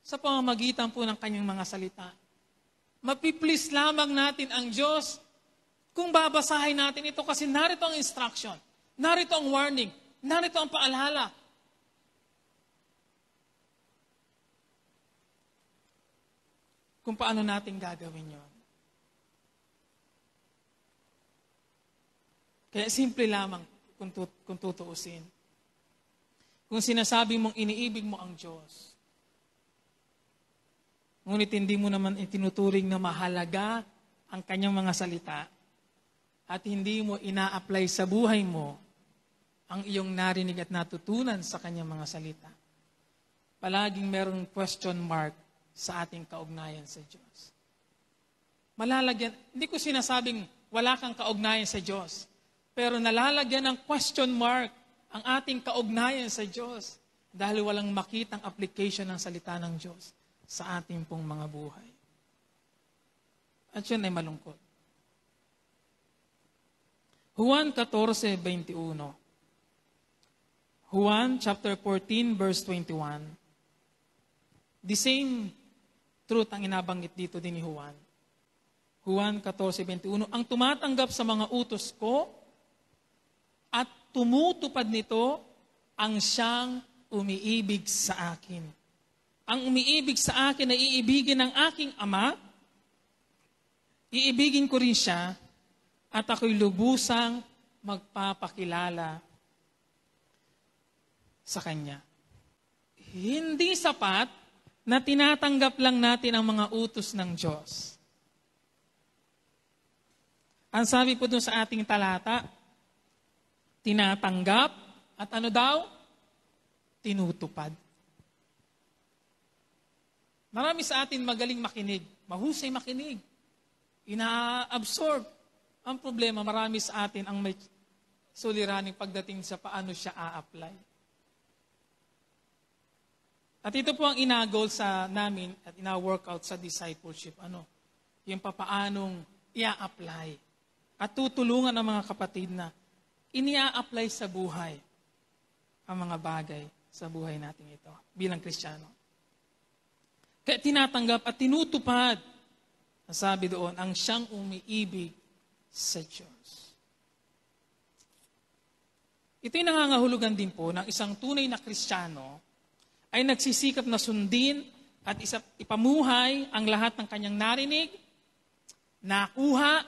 sa pamamagitan po ng kanyang mga salita. Mapiplease lamang natin ang Diyos kung babasahin natin ito kasi narito ang instruction, narito ang warning, narito ang paalala. Kung paano natin gagawin yon. Kaya simple lamang kung tutuusin. Kung sinasabi mong iniibig mo ang Diyos, ngunit hindi mo naman itinuturing na mahalaga ang kanyang mga salita at hindi mo ina-apply sa buhay mo ang iyong narinig at natutunan sa kanyang mga salita, palaging merong question mark sa ating kaugnayan sa Diyos. Malalagyan, hindi ko sinasabing wala kang kaugnayan sa Diyos, pero nalalagyan ng question mark ang ating kaugnayan sa Diyos dahil walang makitang application ng salita ng Diyos sa ating pong mga buhay. At yun ay malungkot. Juan 14:21. Juan chapter 14 verse 21. The same truth ang inabanggit dito din ni Juan. Juan 14:21. Ang tumatanggap sa mga utos ko at tumutupad nito ang siyang umiibig sa akin. Ang umiibig sa akin ay iibigin ng aking Ama, iibigin ko rin siya, at ako'y lubusang magpapakilala sa Kanya. Hindi sapat na tinatanggap lang natin ang mga utos ng Diyos. Ang sabi po dun sa ating talata, tinatanggap at ano daw? Tinutupad. Marami sa atin magaling makinig, mahusay makinig, ina-absorb. Ang problema, marami sa atin ang may suliraning pagdating sa paano siya a-apply. At ito po ang ina-goal sa namin at ina-workout sa discipleship. Yung papaanong i-apply. At tutulungan ang mga kapatid na ini-apply sa buhay ang mga bagay sa buhay natin ito bilang Kristiyano. Kaya tinatanggap at tinutupad, sabi doon, ang siyang umiibig sa Diyos. Ito'y nangangahulugan din po ng isang tunay na Kristiyano ay nagsisikap na sundin at ipamuhay ang lahat ng kanyang narinig, nakuha,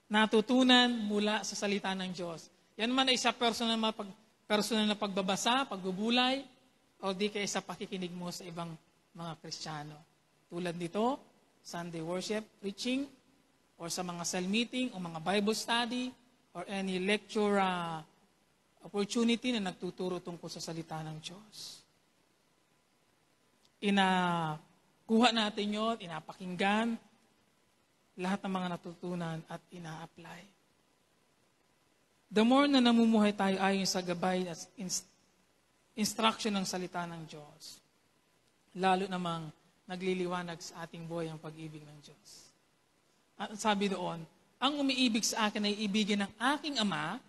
natutunan mula sa salita ng Diyos. Yan man ay sa personal na pagbabasa, pagbubulay, o di kaya sa pakikinig mo sa ibang mga Kristiyano. Tulad nito, Sunday worship, preaching, or sa mga cell meeting, o mga Bible study, or any lecture opportunity na nagtuturo tungkol sa salita ng Diyos. Kuha natin yun, inapakinggan, lahat ng mga natutunan at ina-apply. The more na namumuhay tayo ayon sa gabay at instruction ng salita ng Diyos, lalo namang nagliliwanag sa ating buhay ang pag-ibig ng Diyos. At sabi doon, ang umiibig sa akin ay ibigin ng aking Ama,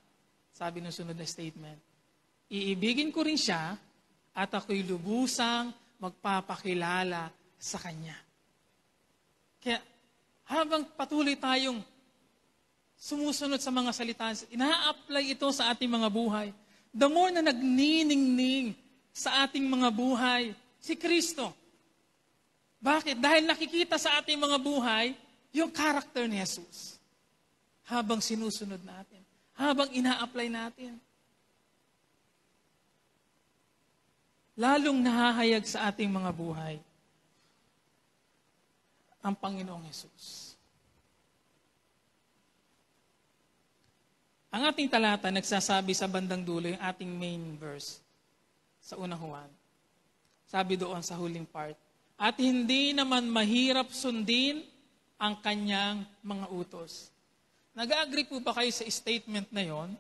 sabi ng sunod na statement, iibigin ko rin siya at ako'y lubusang magpapakilala sa Kanya. Kaya habang patuloy tayong sumusunod sa mga salita, ina-apply ito sa ating mga buhay. The more na nagniningning sa ating mga buhay, si Kristo. Bakit? Dahil nakikita sa ating mga buhay yung character ni Jesus. Habang sinusunod natin. Habang ina-apply natin. Lalong nahahayag sa ating mga buhay ang Panginoong Jesus. Ang ating talata nagsasabi sa bandang dulo yung ating main verse sa unang Juan. Sabi doon sa huling part, at hindi naman mahirap sundin ang kanyang mga utos. Nag-agree po ba kayo sa statement na yon?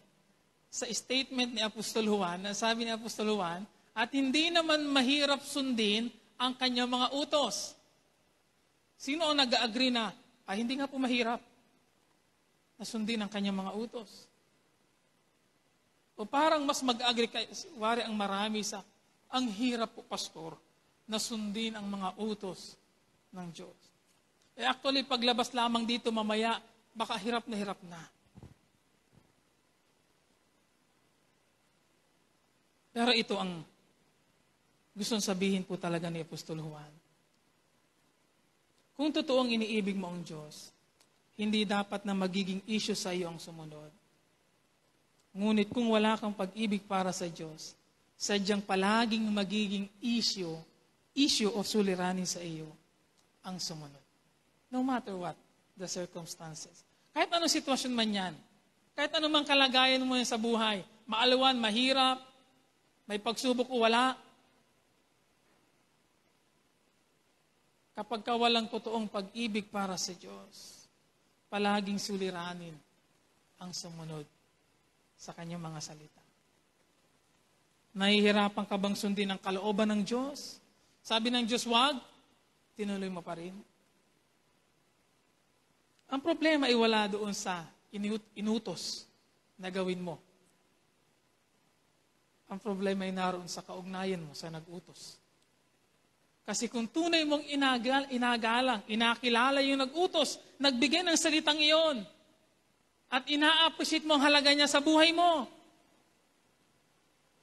Sa statement ni Apostol Juan, na sabi ni Apostol Juan, at hindi naman mahirap sundin ang kanyang mga utos. Sino ang nag-agree na, hindi nga po mahirap na sundin ang kanyang mga utos? O parang mas mag-agree kayo, wari ang marami sa, ang hirap po, pastor, na sundin ang mga utos ng Diyos. Actually, paglabas lamang dito mamaya, baka hirap na hirap na. Pero ito ang gustong sabihin po talaga ni Apostol Juan. Kung totoong iniibig mo ang Diyos, hindi dapat na magiging issue sa iyo ang sumunod. Ngunit kung wala kang pag-ibig para sa Diyos, sadyang palaging magiging issue o suliranin sa iyo ang sumunod. No matter what the circumstances. Kahit anong sitwasyon man yan, kahit anong kalagayan mo sa buhay, maalawan, mahirap, may pagsubok o wala, kapag ka walang totoong pag-ibig para sa Diyos, palaging suliranin ang sumunod sa kanyang mga salita. Nahihirapan ka bang sundin ang kalooban ng Diyos? Sabi ng Diyos, wag, tinuloy mo pa rin. Ang problema ay wala doon sa inutos na gawin mo. Ang problema ay naroon sa kaugnayan mo sa nag-utos. Kasi kung tunay mong inagalang, inakilala yung nag-utos, nagbigay ng salitang iyon, at ina-appreciate mo ang halaga niya sa buhay mo,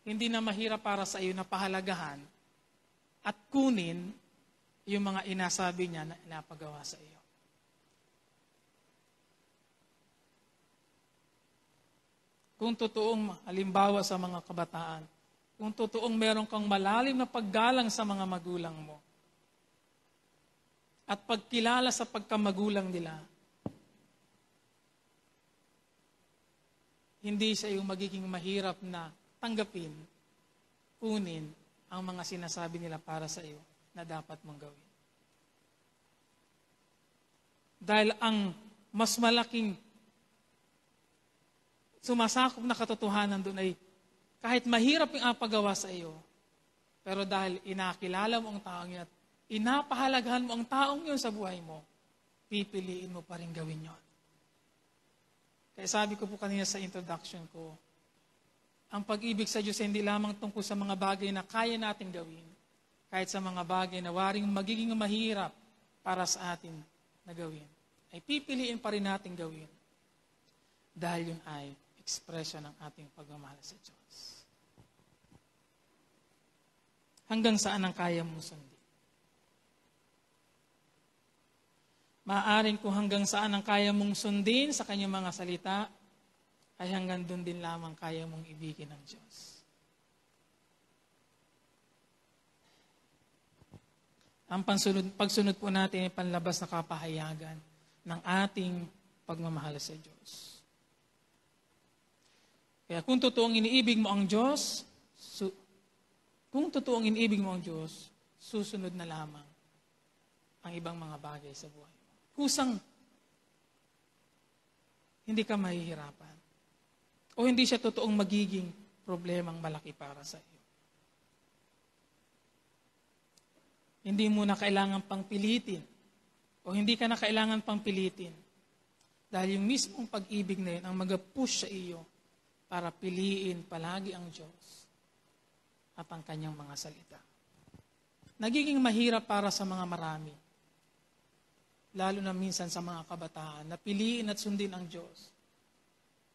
hindi na mahirap para sa iyo na pahalagahan at kunin yung mga inasabi niya na inapagawa sa iyo. Kung totoong halimbawa sa mga kabataan, kung totoong meron kang malalim na paggalang sa mga magulang mo, at pagkilala sa pagkamagulang nila, hindi sa iyo magiging mahirap na tanggapin, kunin ang mga sinasabi nila para sa iyo na dapat mong gawin. Dahil ang mas malaking sumasakop na katotohanan doon ay kahit mahirap yung apagawa sa iyo, pero dahil inakilala mo ang taong yun at inapahalagahan mo ang taong yun sa buhay mo, pipiliin mo pa rin gawin yun. Kaya sabi ko po kanina sa introduction ko, ang pag-ibig sa Diyos hindi lamang tungkol sa mga bagay na kaya natin gawin, kahit sa mga bagay na waring magiging mahirap para sa atin na gawin, ay pipiliin pa rin natin gawin. Dahil yun ay ekspresyon ng ating pagmamahal sa Diyos. Hanggang saan ang kaya mong sundin? Maaaring kung hanggang saan ang kaya mong sundin sa kanyang mga salita, ay hanggang doon din lamang kaya mong ibigin ng Diyos. Ang pagsunod po natin ay panlabas na kapahayagan ng ating pagmamahal sa Diyos. Kaya kung totoong iniibig mo ang Diyos, susunod na lamang ang ibang mga bagay sa buhay mo. Kusang hindi ka mahihirapan. O hindi siya totoong magiging problemang malaki para sa iyo. Hindi mo na kailangan pang pilitin. O hindi ka na kailangan pang pilitin. Dahil yung mismong pag-ibig na yun ang mag-push sa iyo para piliin palagi ang Diyos at ang kanyang mga salita. Nagiging mahirap para sa mga marami. Lalo na minsan sa mga kabataan na piliin at sundin ang Diyos.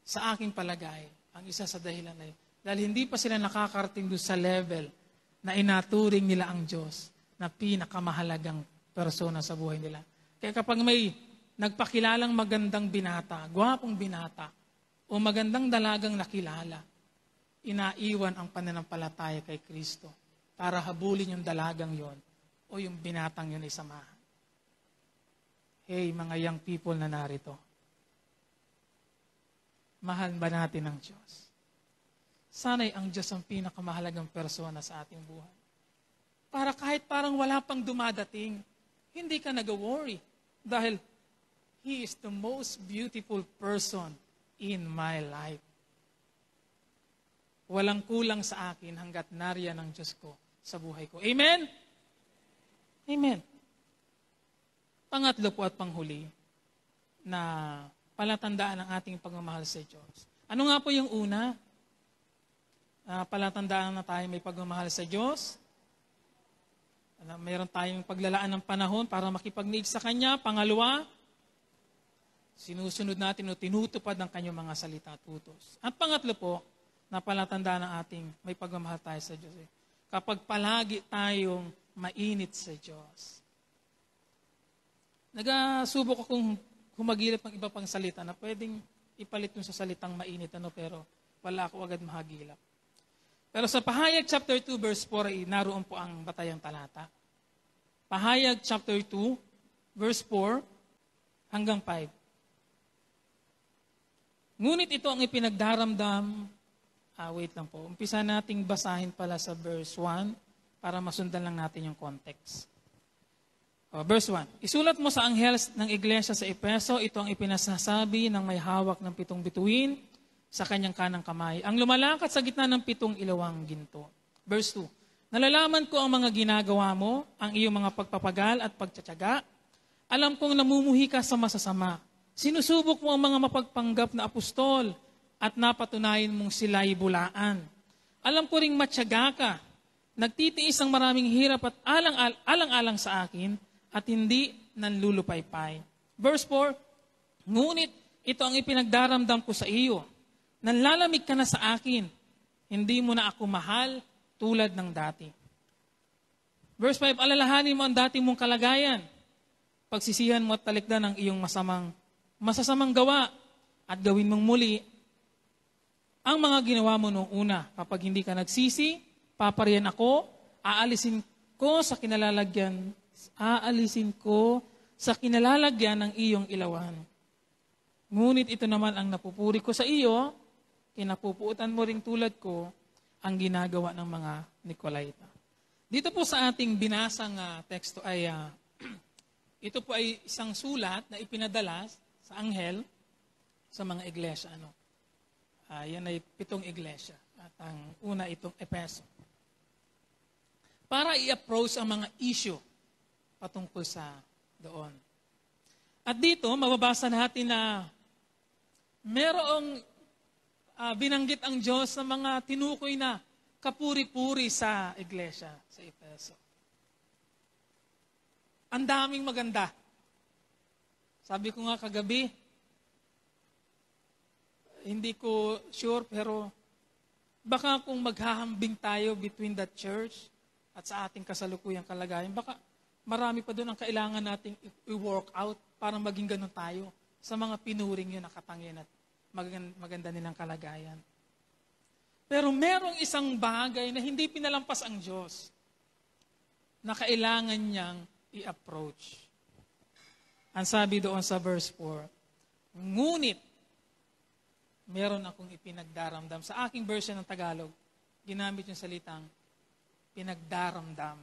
Sa aking palagay, ang isa sa dahilan ay dahil hindi pa sila nakakarating doon sa level na inaturing nila ang Diyos na pinakamahalagang persona sa buhay nila. Kaya kapag may nagpakilalang magandang binata, gwapong binata, o magandang dalagang nakilala, inaiwan ang pananampalataya kay Kristo para habulin yung dalagang yon o yung binatang yon ay samahan. Hey, mga young people na narito, mahal ba natin ang Diyos? Sana'y ang Diyos ang pinakamahalagang persona sa ating buhay. Para kahit parang wala pang dumadating, hindi ka nag-worry. Dahil He is the most beautiful person in my life. Walang kulang sa akin hanggat nariyan ang Diyos ko sa buhay ko. Amen? Amen. Pangatlo po at panghuli na palatandaan ng ating pagmamahal sa Diyos. Ano nga po yung una? Palatandaan na tayo may pagmamahal sa Diyos. Mayroon tayong paglalaan ng panahon para makipagniig sa Kanya. Pangalawa, sinusunod natin o tinutupad ng Kanyang mga salita at utos. At pangatlo po, na palatandaan ng ating may pagmamahal tayo sa Diyos. Kapag palagi tayong mainit sa Diyos. Nagasubok akong humagilap ng iba pang salita na pwedeng ipalit dun sa salitang mainit, pero wala ako agad mahagilap. Pero sa Pahayag chapter 2 verse 4 ay naroon po ang batayang talata. Pahayag chapter 2 verse 4 hanggang 5. Ngunit ito ang ipinagdaramdam. Wait lang po. Umpisa nating basahin pala sa verse 1 para masundan lang natin yung context. Verse 1. Isulat mo sa anghel ng iglesia sa Efeso, ito ang ipinasasabi ng may hawak ng 7 bituin sa kanyang kanang kamay. Ang lumalakad sa gitna ng 7 ilawang ginto. Verse 2. Nalalaman ko ang mga ginagawa mo, ang iyong mga pagpapagal at pagtsatsaga. Alam kong namumuhi ka sa masasama. Sinusubok mo ang mga mapagpanggap na apostol at napatunayan mong sila'y bulaan. Alam ko ring matyaga ka. Nagtitiis ang maraming hirap at alang-alang sa akin at hindi nanlulupaypay. Verse 4. Ngunit ito ang ipinagdaramdam ko sa iyo. Nanlalamig ka na sa akin. Hindi mo na ako mahal tulad ng dati. Verse 5, alalahanin mo ang dati mong kalagayan. Pagsisihan mo at talikdan ang iyong masasamang gawa at gawin mong muli ang mga ginawa mo noong una. Kapag hindi ka nagsisi, papariyan ako, aalisin ko sa kinalalagyan ng iyong ilawan. Ngunit ito naman ang napupuri ko sa iyo, kinapupuutan mo ring tulad ko ang ginagawa ng mga Nicolaita. Dito po sa ating binasang teksto ay, ito po ay isang sulat na ipinadala sa anghel sa mga iglesia. Yan ay 7 iglesia. At ang una itong Efeso. Para i-approach ang mga issue patungkol sa doon. At dito, mababasa natin na merong binanggit ang Diyos sa mga tinukoy na kapuri-puri sa iglesia sa Efeso. Ang daming maganda. Sabi ko nga kagabi, hindi ko sure, pero baka kung maghahambing tayo between the church at sa ating kasalukuyang kalagayan, baka marami pa doon ang kailangan nating i-work out para maging ganun tayo sa mga pinuring yun na katangian at maganda nilang kalagayan. Pero merong isang bagay na hindi pinalampas ang Diyos. na kailangan niyang i-approach. Ang sabi doon sa verse 4, ngunit, meron akong ipinagdaramdam. Sa aking version ng Tagalog, ginamit yung salitang, pinagdaramdam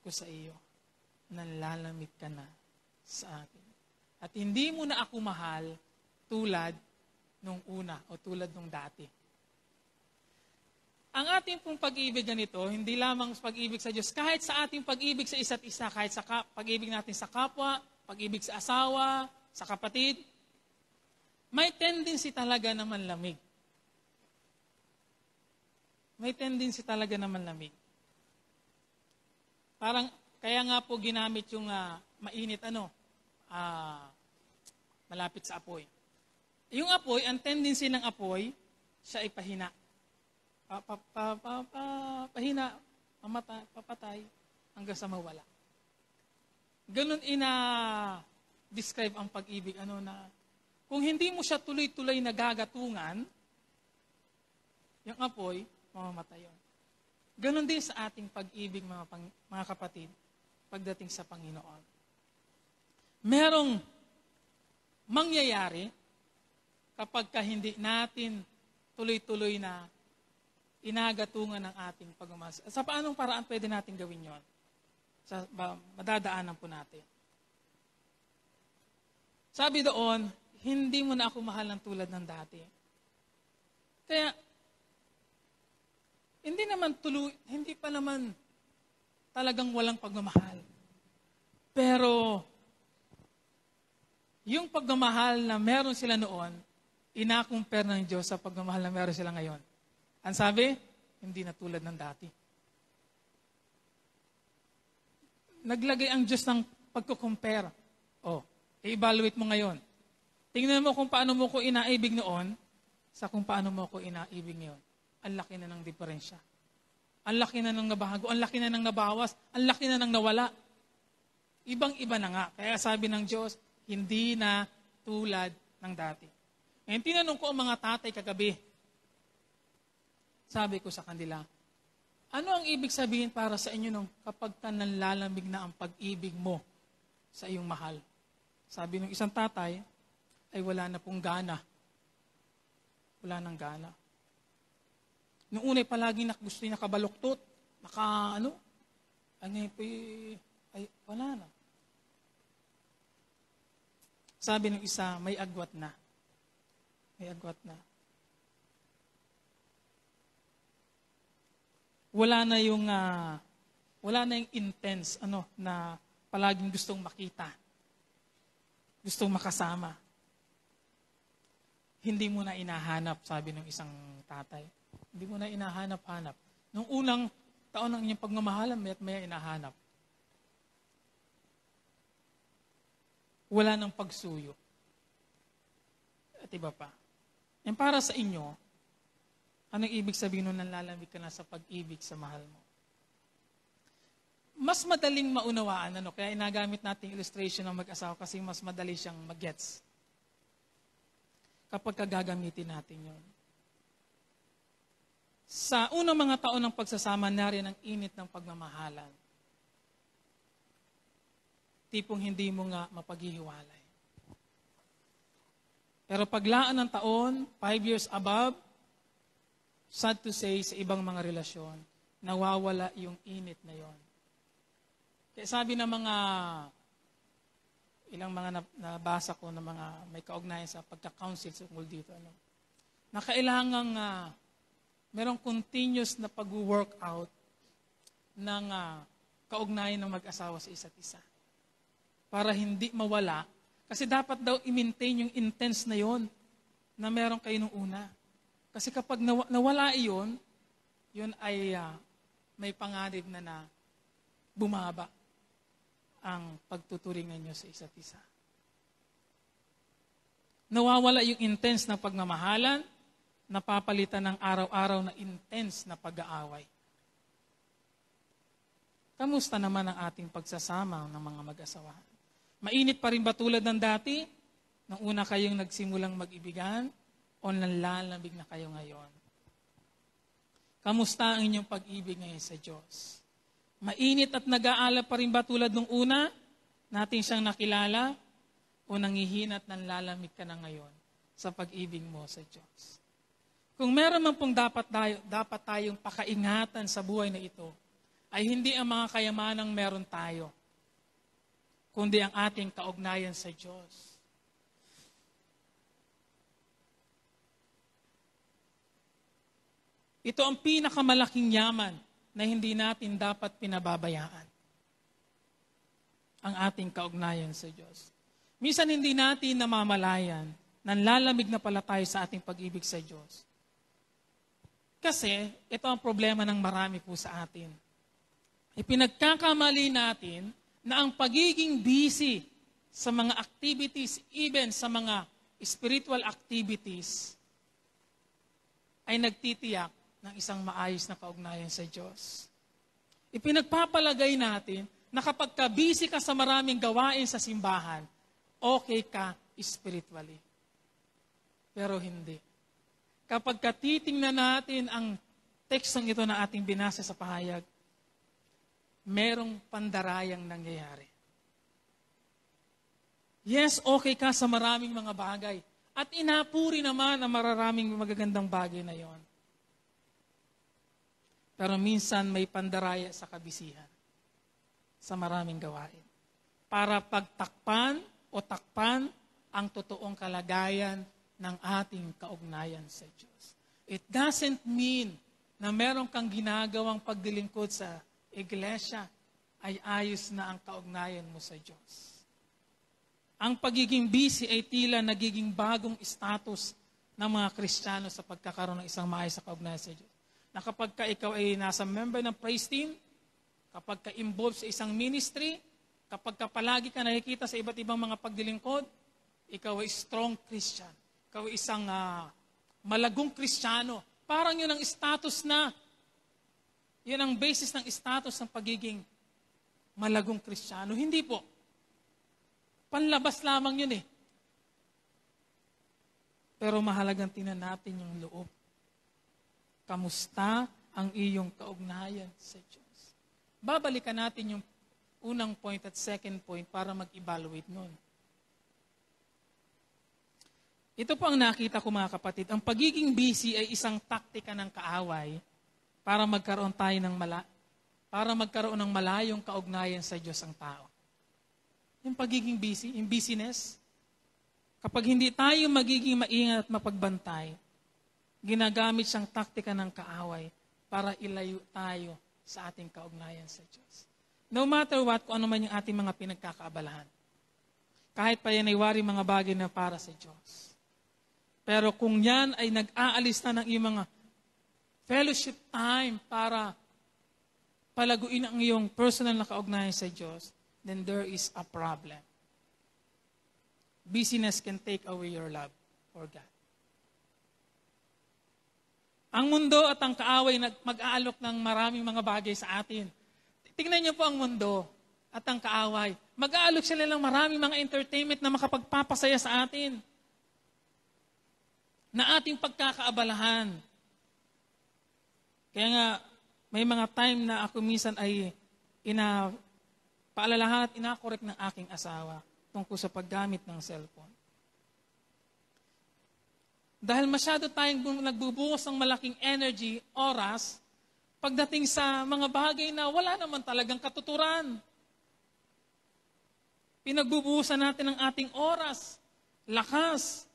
ko sa iyo. Nanlalamig ka na sa akin. At hindi mo na ako mahal tulad nung una o tulad nung dati. Ang ating pong pag-ibig ganito, hindi lamang pag-ibig sa Diyos, kahit sa ating pag-ibig sa isa't isa, kahit sa pag-ibig natin sa kapwa, pag-ibig sa asawa, sa kapatid, may tendency talaga na manlamig. May tendency talaga na manlamig. Parang, kaya nga po ginamit yung mainit, malapit sa apoy. Yung apoy, ang tendency ng apoy, siya ay pahina. Pahina, papatay, hanggang sa mawala. Ganun describe ang pag-ibig, na kung hindi mo siya tuloy-tuloy nagagatungan, yung apoy, mamamatay yun. Ganon din sa ating pag-ibig, mga kapatid, pagdating sa Panginoon. Merong mangyayari kapag hindi natin tuloy-tuloy na inagatungan ng ating pagmamahal. Sa paanong paraan pwede natin gawin yon? Madadaanan po natin. Sabi doon, hindi mo na ako mahal ng tulad ng dati. Kaya, hindi pa naman talagang walang pagmamahal. Pero, yung pagmamahal na meron sila noon, ina-compare ng Diyos sa pagmamahal na meron sila ngayon. Ang sabi, hindi na tulad ng dati. Naglagay ang Diyos ng pagkukompare. I-evaluate mo ngayon. Tingnan mo kung paano mo ko inaibig noon sa kung paano mo ko inaibig ngayon. Ang laki na ng diferensya. Ang laki na ng nabago, ang laki na ng nabawas, ang laki na ng nawala. Ibang-iba na nga. Kaya sabi ng Diyos, hindi na tulad ng dati. Ngayon, tinanong ko ang mga tatay kagabi. Sabi ko sa kanila, ano ang ibig sabihin para sa inyo nung kapag ka nanlalamig na ang pag-ibig mo sa iyong mahal? Sabi ng isang tatay, ay wala na pong gana. Wala nang gana. Noong una'y palagi gusto niya nakabaluktot, ay wala na. Sabi ng isa, may agwat na. May agwat na. Wala na yung intense, na palaging gustong makita. Gustong makasama. Hindi mo na inahanap, sabi ng isang tatay. Hindi mo na inahanap-hanap. Nung unang taon ng inyong pagmamahalan, may inahanap. Wala nang pagsuyo. At iba pa. Yan para sa inyo, anong ibig sabihin nung nanlalamig ka na sa pag-ibig sa mahal mo? Mas madaling maunawaan, kaya inagamit natin illustration ng mag-asawa kasi mas madali siyang mag-gets. Kapag gagamitin natin yon. Sa unang mga taon ng pagsasama, narin ang init ng pagmamahalan. Tipong hindi mo nga mapaghihiwalay. Pero paglaan ng taon, 5 years above, sad to say, sa ibang mga relasyon, nawawala yung init na yon. Kaya sabi ng ilang mga nabasa ko na mga may kaugnayan sa pagka-counsel sa tungkol dito, na kailangang merong continuous na pag-work out ng kaugnayan ng mag-asawa sa isa't isa. Para hindi mawala. Kasi dapat daw i-maintain yung intense na yon na meron kayo nung una. Kasi kapag nawala yun ay may panganib na bumaba ang pagtuturing ninyo sa isa't isa. Nawawala yung intense na pagmamahalan, napapalitan ng araw-araw na intense na pag-aaway. Kamusta naman ang ating pagsasama ng mga mag-asawa? Mainit pa rin ba tulad ng dati? Nung una kayong nagsimulang mag-ibigan? O nanlalamig na kayo ngayon? Kamusta ang inyong pag-ibig ngayon sa Diyos? Mainit at nag-aalab pa rin ba tulad nung una natin siyang nakilala? O nanghihina at nanlalamig ka na ngayon sa pag-ibig mo sa Diyos? Kung meron man pong dapat tayong pakaingatan sa buhay na ito, ay hindi ang mga kayamanang meron tayo, kundi ang ating kaugnayan sa Diyos. Ito ang pinakamalaking yaman na hindi natin dapat pinababayaan. Ang ating kaugnayan sa Diyos. Minsan hindi natin namamalayan, nanlalamig na pala tayo sa ating pag-ibig sa Diyos. Kasi ito ang problema ng marami po sa atin. Ipinagkakamali natin na ang pagiging busy sa mga activities, even sa mga spiritual activities, ay nagtitiyak ng isang maayos na kaugnayan sa Diyos. Ipinagpapalagay natin na kapag busy ka sa maraming gawain sa simbahan, okay ka spiritually. Pero hindi. Kapag titingnan natin ang tekstong ito na ating binasa sa pahayag, merong pandarayang nangyayari. Yes, okay ka sa maraming mga bagay. At inapuri naman ang mararaming magagandang bagay na yon. Pero minsan may pandaraya sa kabisihan, sa maraming gawain. Para pagtakpan o takpan ang totoong kalagayan ng ating kaugnayan sa Diyos. It doesn't mean na meron kang ginagawang pagdilingkod sa iglesia ay ayos na ang kaugnayan mo sa Diyos. Ang pagiging busy ay tila nagiging bagong status ng mga Kristiyano sa pagkakaroon ng isang maayos sa kaugnayan sa Diyos. Na kapag ka ikaw ay nasa member ng praise team, kapag ka involved sa isang ministry, kapag ka palagi ka nakikita sa iba't ibang mga pagdilingkod, ikaw ay strong Christian. Ikaw ay isang malagong Kristiyano. Parang yun ang status na. Yun ang basis ng status ng pagiging malagong Kristiyano. Hindi po. Panlabas lamang yun eh. Pero mahalagang tingnan natin yung loob. Kamusta ang iyong kaugnayan sa Diyos? Babalikan natin yung unang point at second point para mag-evaluate nun. Ito po ang nakita ko mga kapatid. Ang pagiging busy ay isang taktika ng kaaway para magkaroon ng malayong kaugnayan sa Diyos ang tao. Yung pagiging busy, yung busyness. Kapag hindi tayo magiging maingat at mapagbantay, ginagamit siyang taktika ng kaaway para ilayo tayo sa ating kaugnayan sa Diyos. No matter what, kung ano man yung ating mga pinagkakaabalahan. Kahit pa yan ay wari mga bagay na para sa Diyos. Pero kung yan ay nag-aalis na ng iyong mga fellowship time para palaguin ang iyong personal na kaugnayan sa Diyos, then there is a problem. Busyness can take away your love for God. Ang mundo at ang kaaway mag-aalok ng maraming mga bagay sa atin. Tingnan niyo po ang mundo at ang kaaway. Mag-aalok sila ng maraming mga entertainment na makapagpapasaya sa atin. Na ating pagkakaabalahan. Kaya nga, may mga time na ako minsan ay paalalahan at inakorek ng aking asawa tungkol sa paggamit ng cellphone. Dahil masyado tayong nagbubuhos ng malaking energy, oras, pagdating sa mga bagay na wala naman talagang katuturan. Pinagbubuhusan natin ang ating oras, lakas,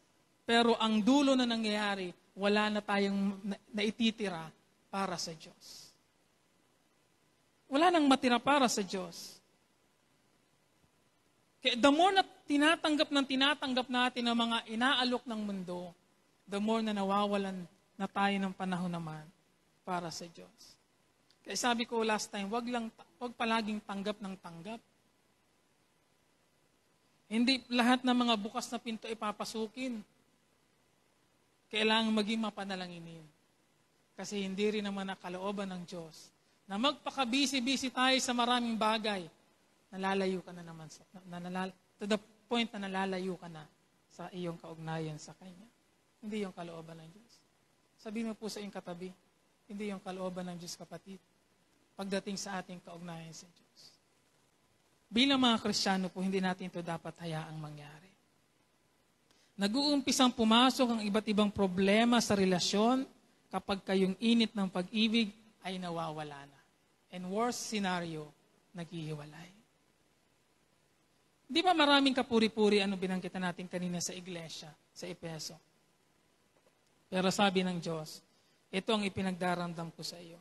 pero ang dulo na nangyayari, wala na tayong naititira para sa Diyos. Wala nang matira para sa Diyos. Kaya the more na tinatanggap natin ang mga inaalok ng mundo, the more na nawawalan na tayo ng panahon naman para sa Diyos. Kaya sabi ko last time, wag palaging tanggap ng tanggap. Hindi lahat ng mga bukas na pinto ay papasukin. Kailangan maging mapanalanginin. Kasi hindi rin naman nakalooban ng Diyos na magpaka-busy tayo sa maraming bagay, nalalayo ka na naman to the point na nalalayo ka na sa iyong kaugnayan sa Kanya. Hindi yung kalooban ng Diyos. Sabihin mo po sa iyong katabi, hindi yung kalooban ng Diyos, kapatid. pagdating sa ating kaugnayan sa Diyos. Bilang mga Kristiyano po, hindi natin ito dapat hayaang mangyari. Nag-uumpisang pumasok ang iba't ibang problema sa relasyon kapag kayong init ng pag-ibig ay nawawala na. And worst scenario, naghihiwalay. Di ba maraming kapuri-puri ano binangkita natin kanina sa iglesia, sa Efeso? Pero sabi ng Diyos, ito ang ipinagdaramdam ko sa iyo.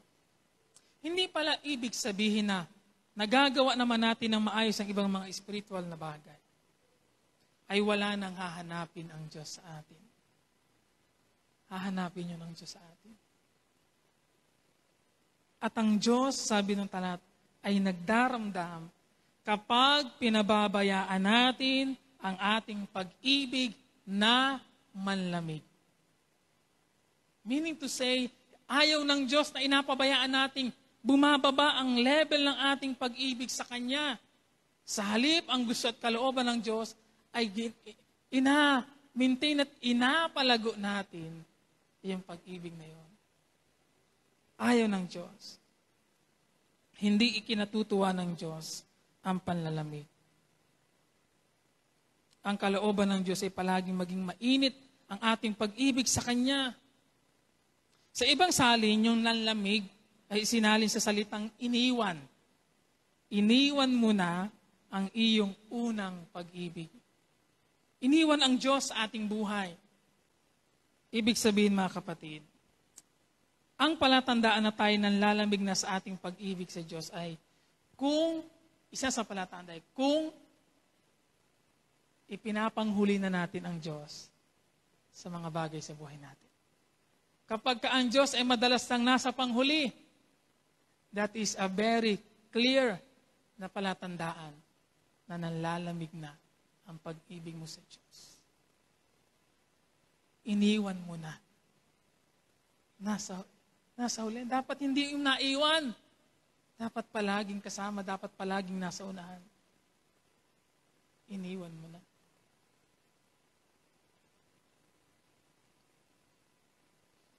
Hindi pala ibig sabihin na nagagawa naman natin ng maayos ang ibang mga spiritual na bagay, ay wala nang hahanapin ang Diyos sa atin. Hahanapin yun ang Diyos sa atin. At ang Diyos, sabi ng talat, ay nagdaramdam kapag pinababayaan natin ang ating pag-ibig na manlamig. Meaning to say, ayaw ng Diyos na inapabayaan nating bumababa ang level ng ating pag-ibig sa Kanya. Sa halip, ang gusto at kalooban ng Diyos ay maintain at inapalago natin yung pag-ibig na yun. Ayaw ng Diyos. Hindi ikinatutuwa ng Diyos ang panlalamig. Ang kalooban ng Diyos ay palaging maging mainit ang ating pag-ibig sa Kanya. Sa ibang salin, yung nanlamig ay sinalin sa salitang iniwan. Iniwan mo na ang iyong unang pag-ibig. Iniwan ang Diyos sa ating buhay. Ibig sabihin, mga kapatid, ang palatandaan na tayo nanlalamig na sa ating pag-ibig sa Diyos ay isa sa palatandaan ay kung ipinapanghuli na natin ang Diyos sa mga bagay sa buhay natin. Kapag ka ang Diyos ay madalas nang nasa panghuli, that is a very clear na palatandaan na nanlalamig na ang pag-ibig mo sa Diyos. Iniwan mo na. Nasa huli. Dapat hindi yung naiwan. Dapat palaging kasama. Dapat palaging nasa unahan. Iniwan mo na.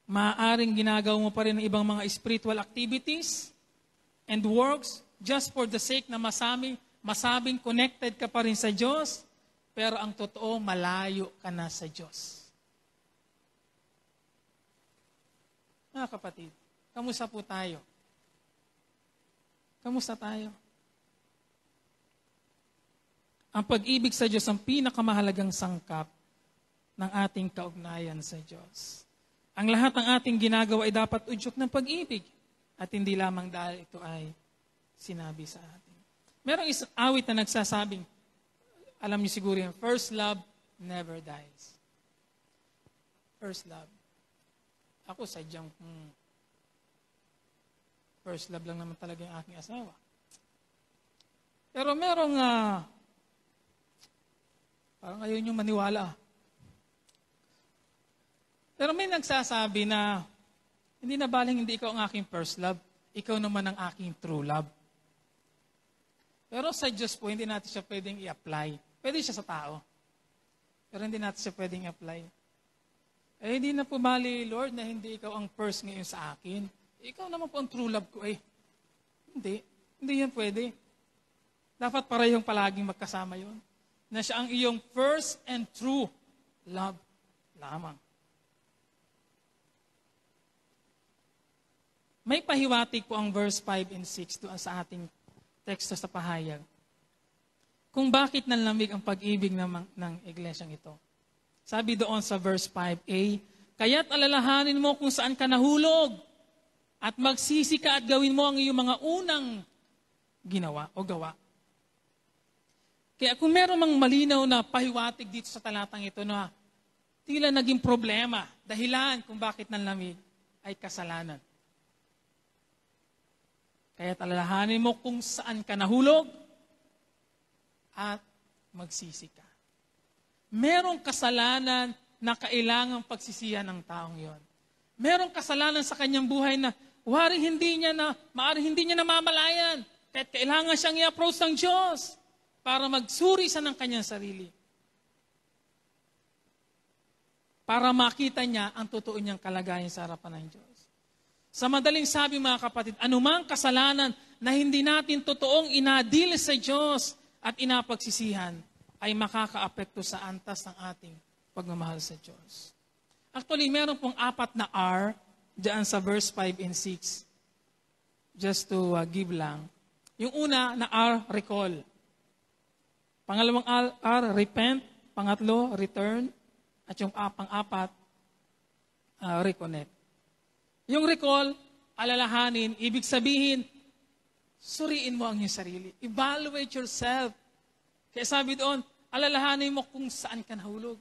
Maaaring ginagawa mo pa rin ng ibang mga spiritual activities and works just for the sake na masabing connected ka pa rin sa Diyos, pero ang totoo, malayo ka na sa Diyos. Mga kapatid, kamusta po tayo? Kamusta tayo? Ang pag-ibig sa Diyos ang pinakamahalagang sangkap ng ating kaugnayan sa Diyos. Ang lahat ng ating ginagawa ay dapat udyok ng pag-ibig at hindi lamang dahil ito ay sinabi sa atin. Merong isang awit na nagsasabing, alam niyo siguro yung first love never dies. First love. Ako sadyang first love lang naman talaga yung aking asawa. Pero merong parang ayaw nyo maniwala. Pero may nagsasabi na hindi na baling hindi ikaw ang aking first love, ikaw naman ang aking true love. Pero sa Diyos po, hindi natin siya pwedeng i-apply. Pwede siya sa tao. Pero hindi natin siya pwedeng i-apply. Eh, hindi na po mali, Lord, na hindi ikaw ang first ngayon sa akin. Ikaw naman po ang true love ko. Hindi. Hindi yan pwede. Dapat parehong palaging magkasama yon. Na siya ang iyong first and true love lamang. May pahiwatig po ang verse 5 and 6 doon sa ating teksto sa pahayag. Kung bakit nanlamig ang pag-ibig ng iglesyang ito. Sabi doon sa verse 5a, kaya't alalahanin mo kung saan ka nahulog at magsisi ka at gawin mo ang iyong mga unang ginawa o gawa. Kaya kung meron mang malinaw na pahiwatig dito sa talatang ito na tila naging problema, dahilan kung bakit nanlamig, ay kasalanan. Kaya't alalahanin mo kung saan ka nahulog at magsisi ka. Merong kasalanan na kailangang pagsisihan ng taong yon. Merong kasalanan sa kanyang buhay na maaring hindi niya namamalayan. Kaya't kailangan siyang i-approach ng Diyos para magsuri siya ng kanyang sarili. Para makita niya ang totoo niyang kalagayan sa harapan ng Diyos. Sa madaling sabi mga kapatid, anumang kasalanan na hindi natin totoong inadil sa Diyos at inapagsisihan ay makakaapekto sa antas ng ating pagmamahal sa Diyos. Actually, meron pong 4 na R diyan sa verse 5 and 6. Just to give lang. Yung una na R, recall. Pangalawang R, repent. Pangatlo, return. At yung pang-apat, reconnect. Yung recall, alalahanin, ibig sabihin, suriin mo ang iyong sarili. Evaluate yourself. Kaya sabi doon, alalahanin mo kung saan ka nahulog.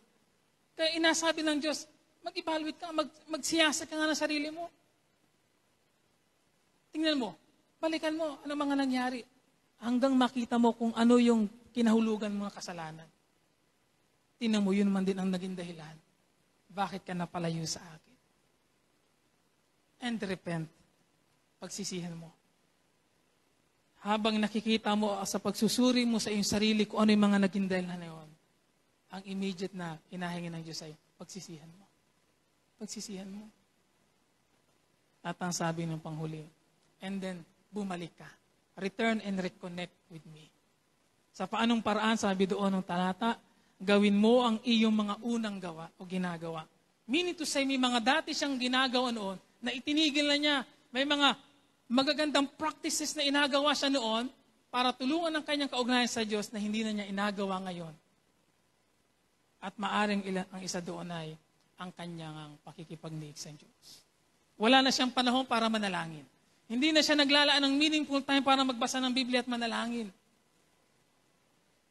Kaya inasabi ng Diyos, mag-evaluate ka, magsiyasa ka nga ng sarili mo. Tingnan mo, balikan mo, ano mga nangyari. Hanggang makita mo kung ano yung kinahulugan mo ng kasalanan. Tingnan mo, yun man din ang naging dahilan. Bakit ka napalayo sa akin? And repent. Pagsisihan mo. Habang nakikita mo sa pagsusuri mo sa iyong sarili kung ano yung mga naging dahilan na yun, ang immediate na hinahingi ng Diyos ay pagsisihan mo. Pagsisihan mo. At ang sabi ng panghuli, and then, bumalik ka. Return and reconnect with me. Sa paanong paraan, sabi doon ng talata, gawin mo ang iyong mga unang gawa o ginagawa. Meaning to say, may mga dati siyang ginagawa noon na itinigil na niya. May mga magagandang practices na inagawa siya noon para tulungan ang kanyang kaugnayan sa Diyos na hindi na niya inagawa ngayon. At maaring ang isa doon ay ang kanyang pakikipagniig sa Diyos. Wala na siyang panahon para manalangin. Hindi na siya naglalaan ng meaningful time para magbasa ng Biblia at manalangin.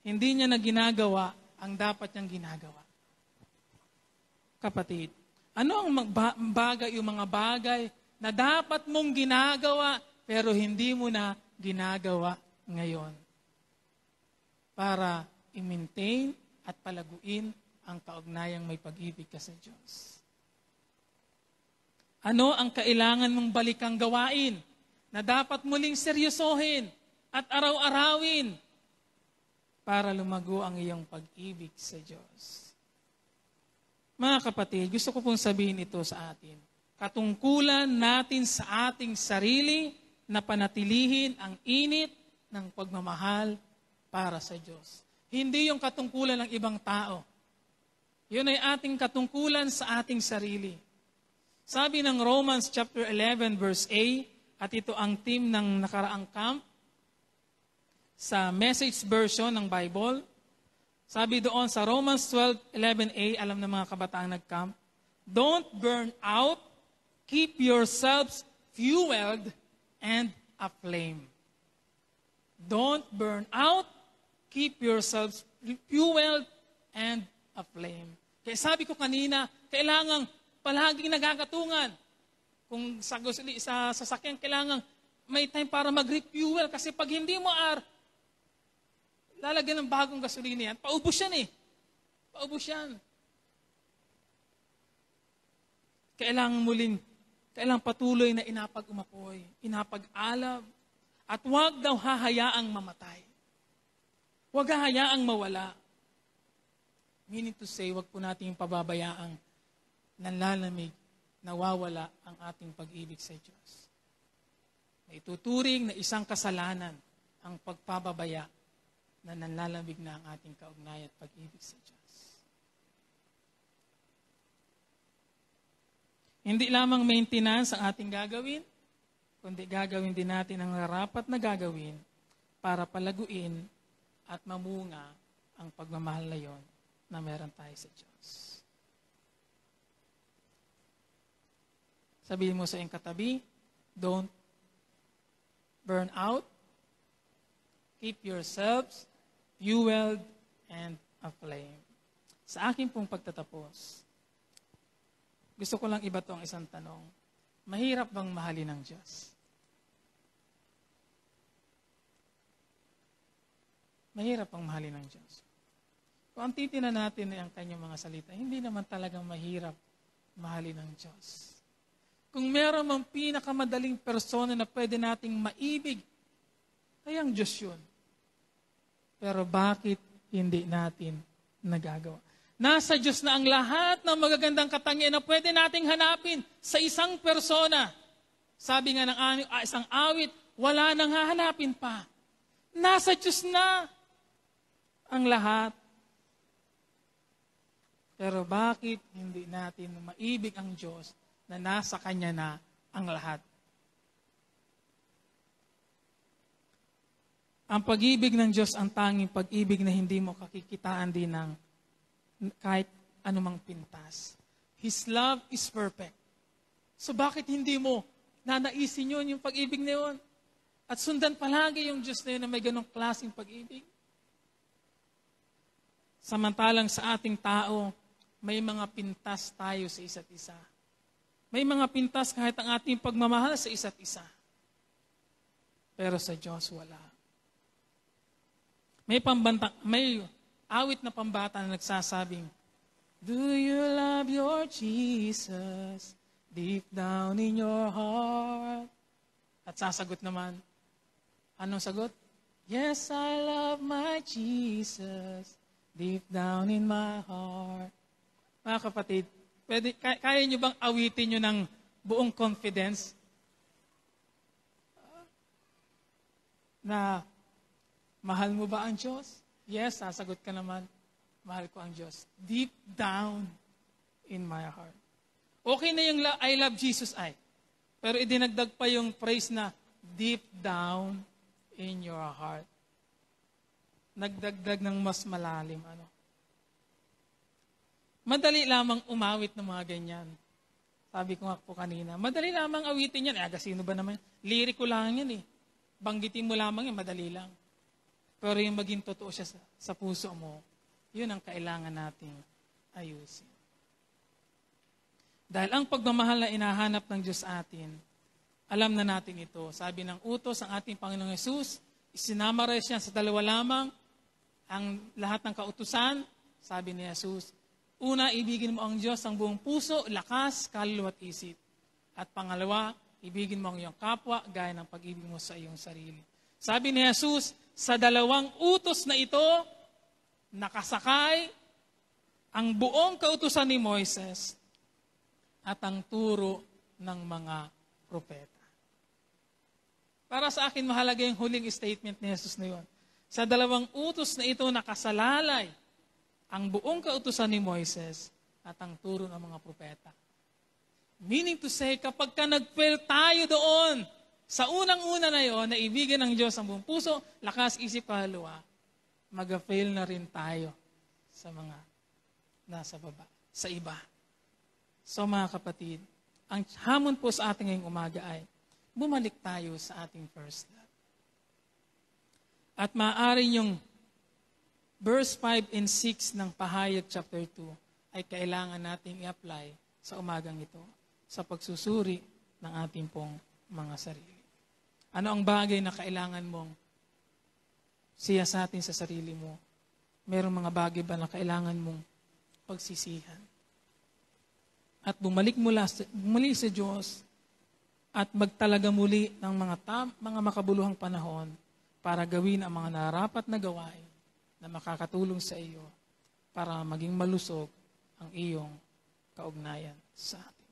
Hindi niya na ginagawa ang dapat niyang ginagawa. Kapatid, ano ang yung mga bagay na dapat mong ginagawa pero hindi mo na ginagawa ngayon para i-maintain at palaguin ang kaugnayang may pag-ibig ka sa Diyos? Ano ang kailangan mong balikang gawain na dapat muling seryosohin at araw-arawin para lumago ang iyong pag-ibig sa Diyos? Mga kapatid, gusto ko pong sabihin ito sa atin. Katungkulan natin sa ating sarili na panatilihin ang init ng pagmamahal para sa Diyos. Hindi yung katungkulan ng ibang tao. Yun ay ating katungkulan sa ating sarili. Sabi ng Romans chapter 11 verse A, at ito ang theme ng nakaraang camp sa Message version ng Bible. Sabi doon sa Romans 12:11a, alam na mga kabataang nag-camp, don't burn out, keep yourselves fueled and aflame. Don't burn out, keep yourselves fueled and aflame. Kaya sabi ko kanina, kailangang palaging nagkakatungan. Kung sa sasakyan, kailangan may time para mag-refuel. Kasi pag hindi mo lalagyan ng bagong gasolina yan, paubos yan eh. Paubos yan. Kailangan patuloy na inapag-umapoy, inapag-alab, at huwag daw hahayaang mamatay. Huwag hahayaang mawala. Meaning to say, huwag po natin pababayaang nanlalamig, nawawala ang ating pag-ibig sa Diyos. Na ituturing na isang kasalanan ang pagpababaya na nanlalamig na ang ating kaugnay at pag-ibig sa Diyos. Hindi lamang maintenance ang ating gagawin, kundi gagawin din natin ang narapat na gagawin para palaguin at mamunga ang pagmamahal na yon na meron tayo sa Diyos. Sabihin mo sa iyong katabi, don't burn out, keep yourselves fueled and aflame. Sa akin pong pagtatapos, gusto ko lang ibato ang isang tanong. Mahirap bang mahalin ng Diyos? Mahirap bang mahalin ng Diyos? Kung ang titingnan natin ay ang kanyang mga salita, hindi naman talagang mahirap mahalin ng Diyos. Kung meron mang pinakamadaling persona na pwede nating maibig, ay ang Diyos yun. Pero bakit hindi natin nagagawa? Nasa Diyos na ang lahat ng magagandang katangian na pwede nating hanapin sa isang persona. Sabi nga ng isang awit, wala nang hahanapin pa. Nasa Diyos na ang lahat. Pero bakit hindi natin maibig ang Diyos na nasa Kanya na ang lahat? Ang pag-ibig ng Diyos ang tanging pag-ibig na hindi mo kakikitaan din ng kahit anumang pintas. His love is perfect. So bakit hindi mo nanaisin yun, yung pag-ibig na yun? At sundan palagi yung Diyos na yun na may ganong klaseng pag-ibig? Samantalang sa ating tao, may mga pintas tayo sa isa't isa. May mga pintas kahit ang ating pagmamahal sa isa't isa. Pero sa Diyos, wala. May awit na pambata na nagsasabing, do you love your Jesus deep down in your heart? At sasagot naman, anong sagot? Yes, I love my Jesus deep down in my heart. Mga kapatid, kaya nyo bang awitin nyo ng buong confidence? Na, mahal mo ba ang Diyos? Yes, sasagot ka naman, mahal ko ang Diyos. Deep down in my heart. Okay na yung I love Jesus ay. Pero idinagdag pa yung phrase na deep down in your heart. Nagdagdag ng mas malalim. Madali lamang umawit ng mga ganyan. Sabi ko nga po kanina, madali lamang awitin yan. Sino ba naman? Liriko lang yan eh. Banggitin mo lamang yan, madali lang. Pero yung maging totoo siya sa puso mo, yun ang kailangan nating ayusin. Dahil ang pagmamahal na inahanap ng Diyos atin, alam na natin ito. Sabi ng utos ang ating Panginoong Yesus, isinamarize siya sa dalawa lamang, ang lahat ng kautusan, sabi ni Jesus, una, ibigin mo ang Diyos ang buong puso, lakas, kaluluwa at isip. At pangalawa, ibigin mo ang iyong kapwa, gaya ng pag-ibig mo sa iyong sarili. Sabi ni Jesus, sa dalawang utos na ito, nakasakay ang buong kautusan ni Moises at ang turo ng mga propeta. Para sa akin, mahalaga yung huling statement ni Jesus na yun. Sa dalawang utos na ito, nakasalalay ang buong kautusan ni Moises at ang turo ng mga propeta. Meaning to say, kapag ka nag-fail tayo doon, sa unang-una na yon, na ibigin ng Diyos ang buong puso, lakas, isip, kaluluwa, mag-fail na rin tayo sa mga nasa baba, sa iba. So mga kapatid, ang hamon po sa ating ngayong umaga ay, bumalik tayo sa ating first love. At maaaring yung verse 5 and 6 ng Pahayag chapter 2 ay kailangan nating i-apply sa umagang ito sa pagsusuri ng ating pong mga sarili. Ano ang bagay na kailangan mong siyasatin sa sarili mo? Merong mga bagay ba na kailangan mong pagsisihan? At bumalik muli sa Diyos at magtalaga muli ng mga makabuluhang panahon para gawin ang mga narapat na gawain na makakatulong sa iyo para maging malusog ang iyong kaugnayan sa atin.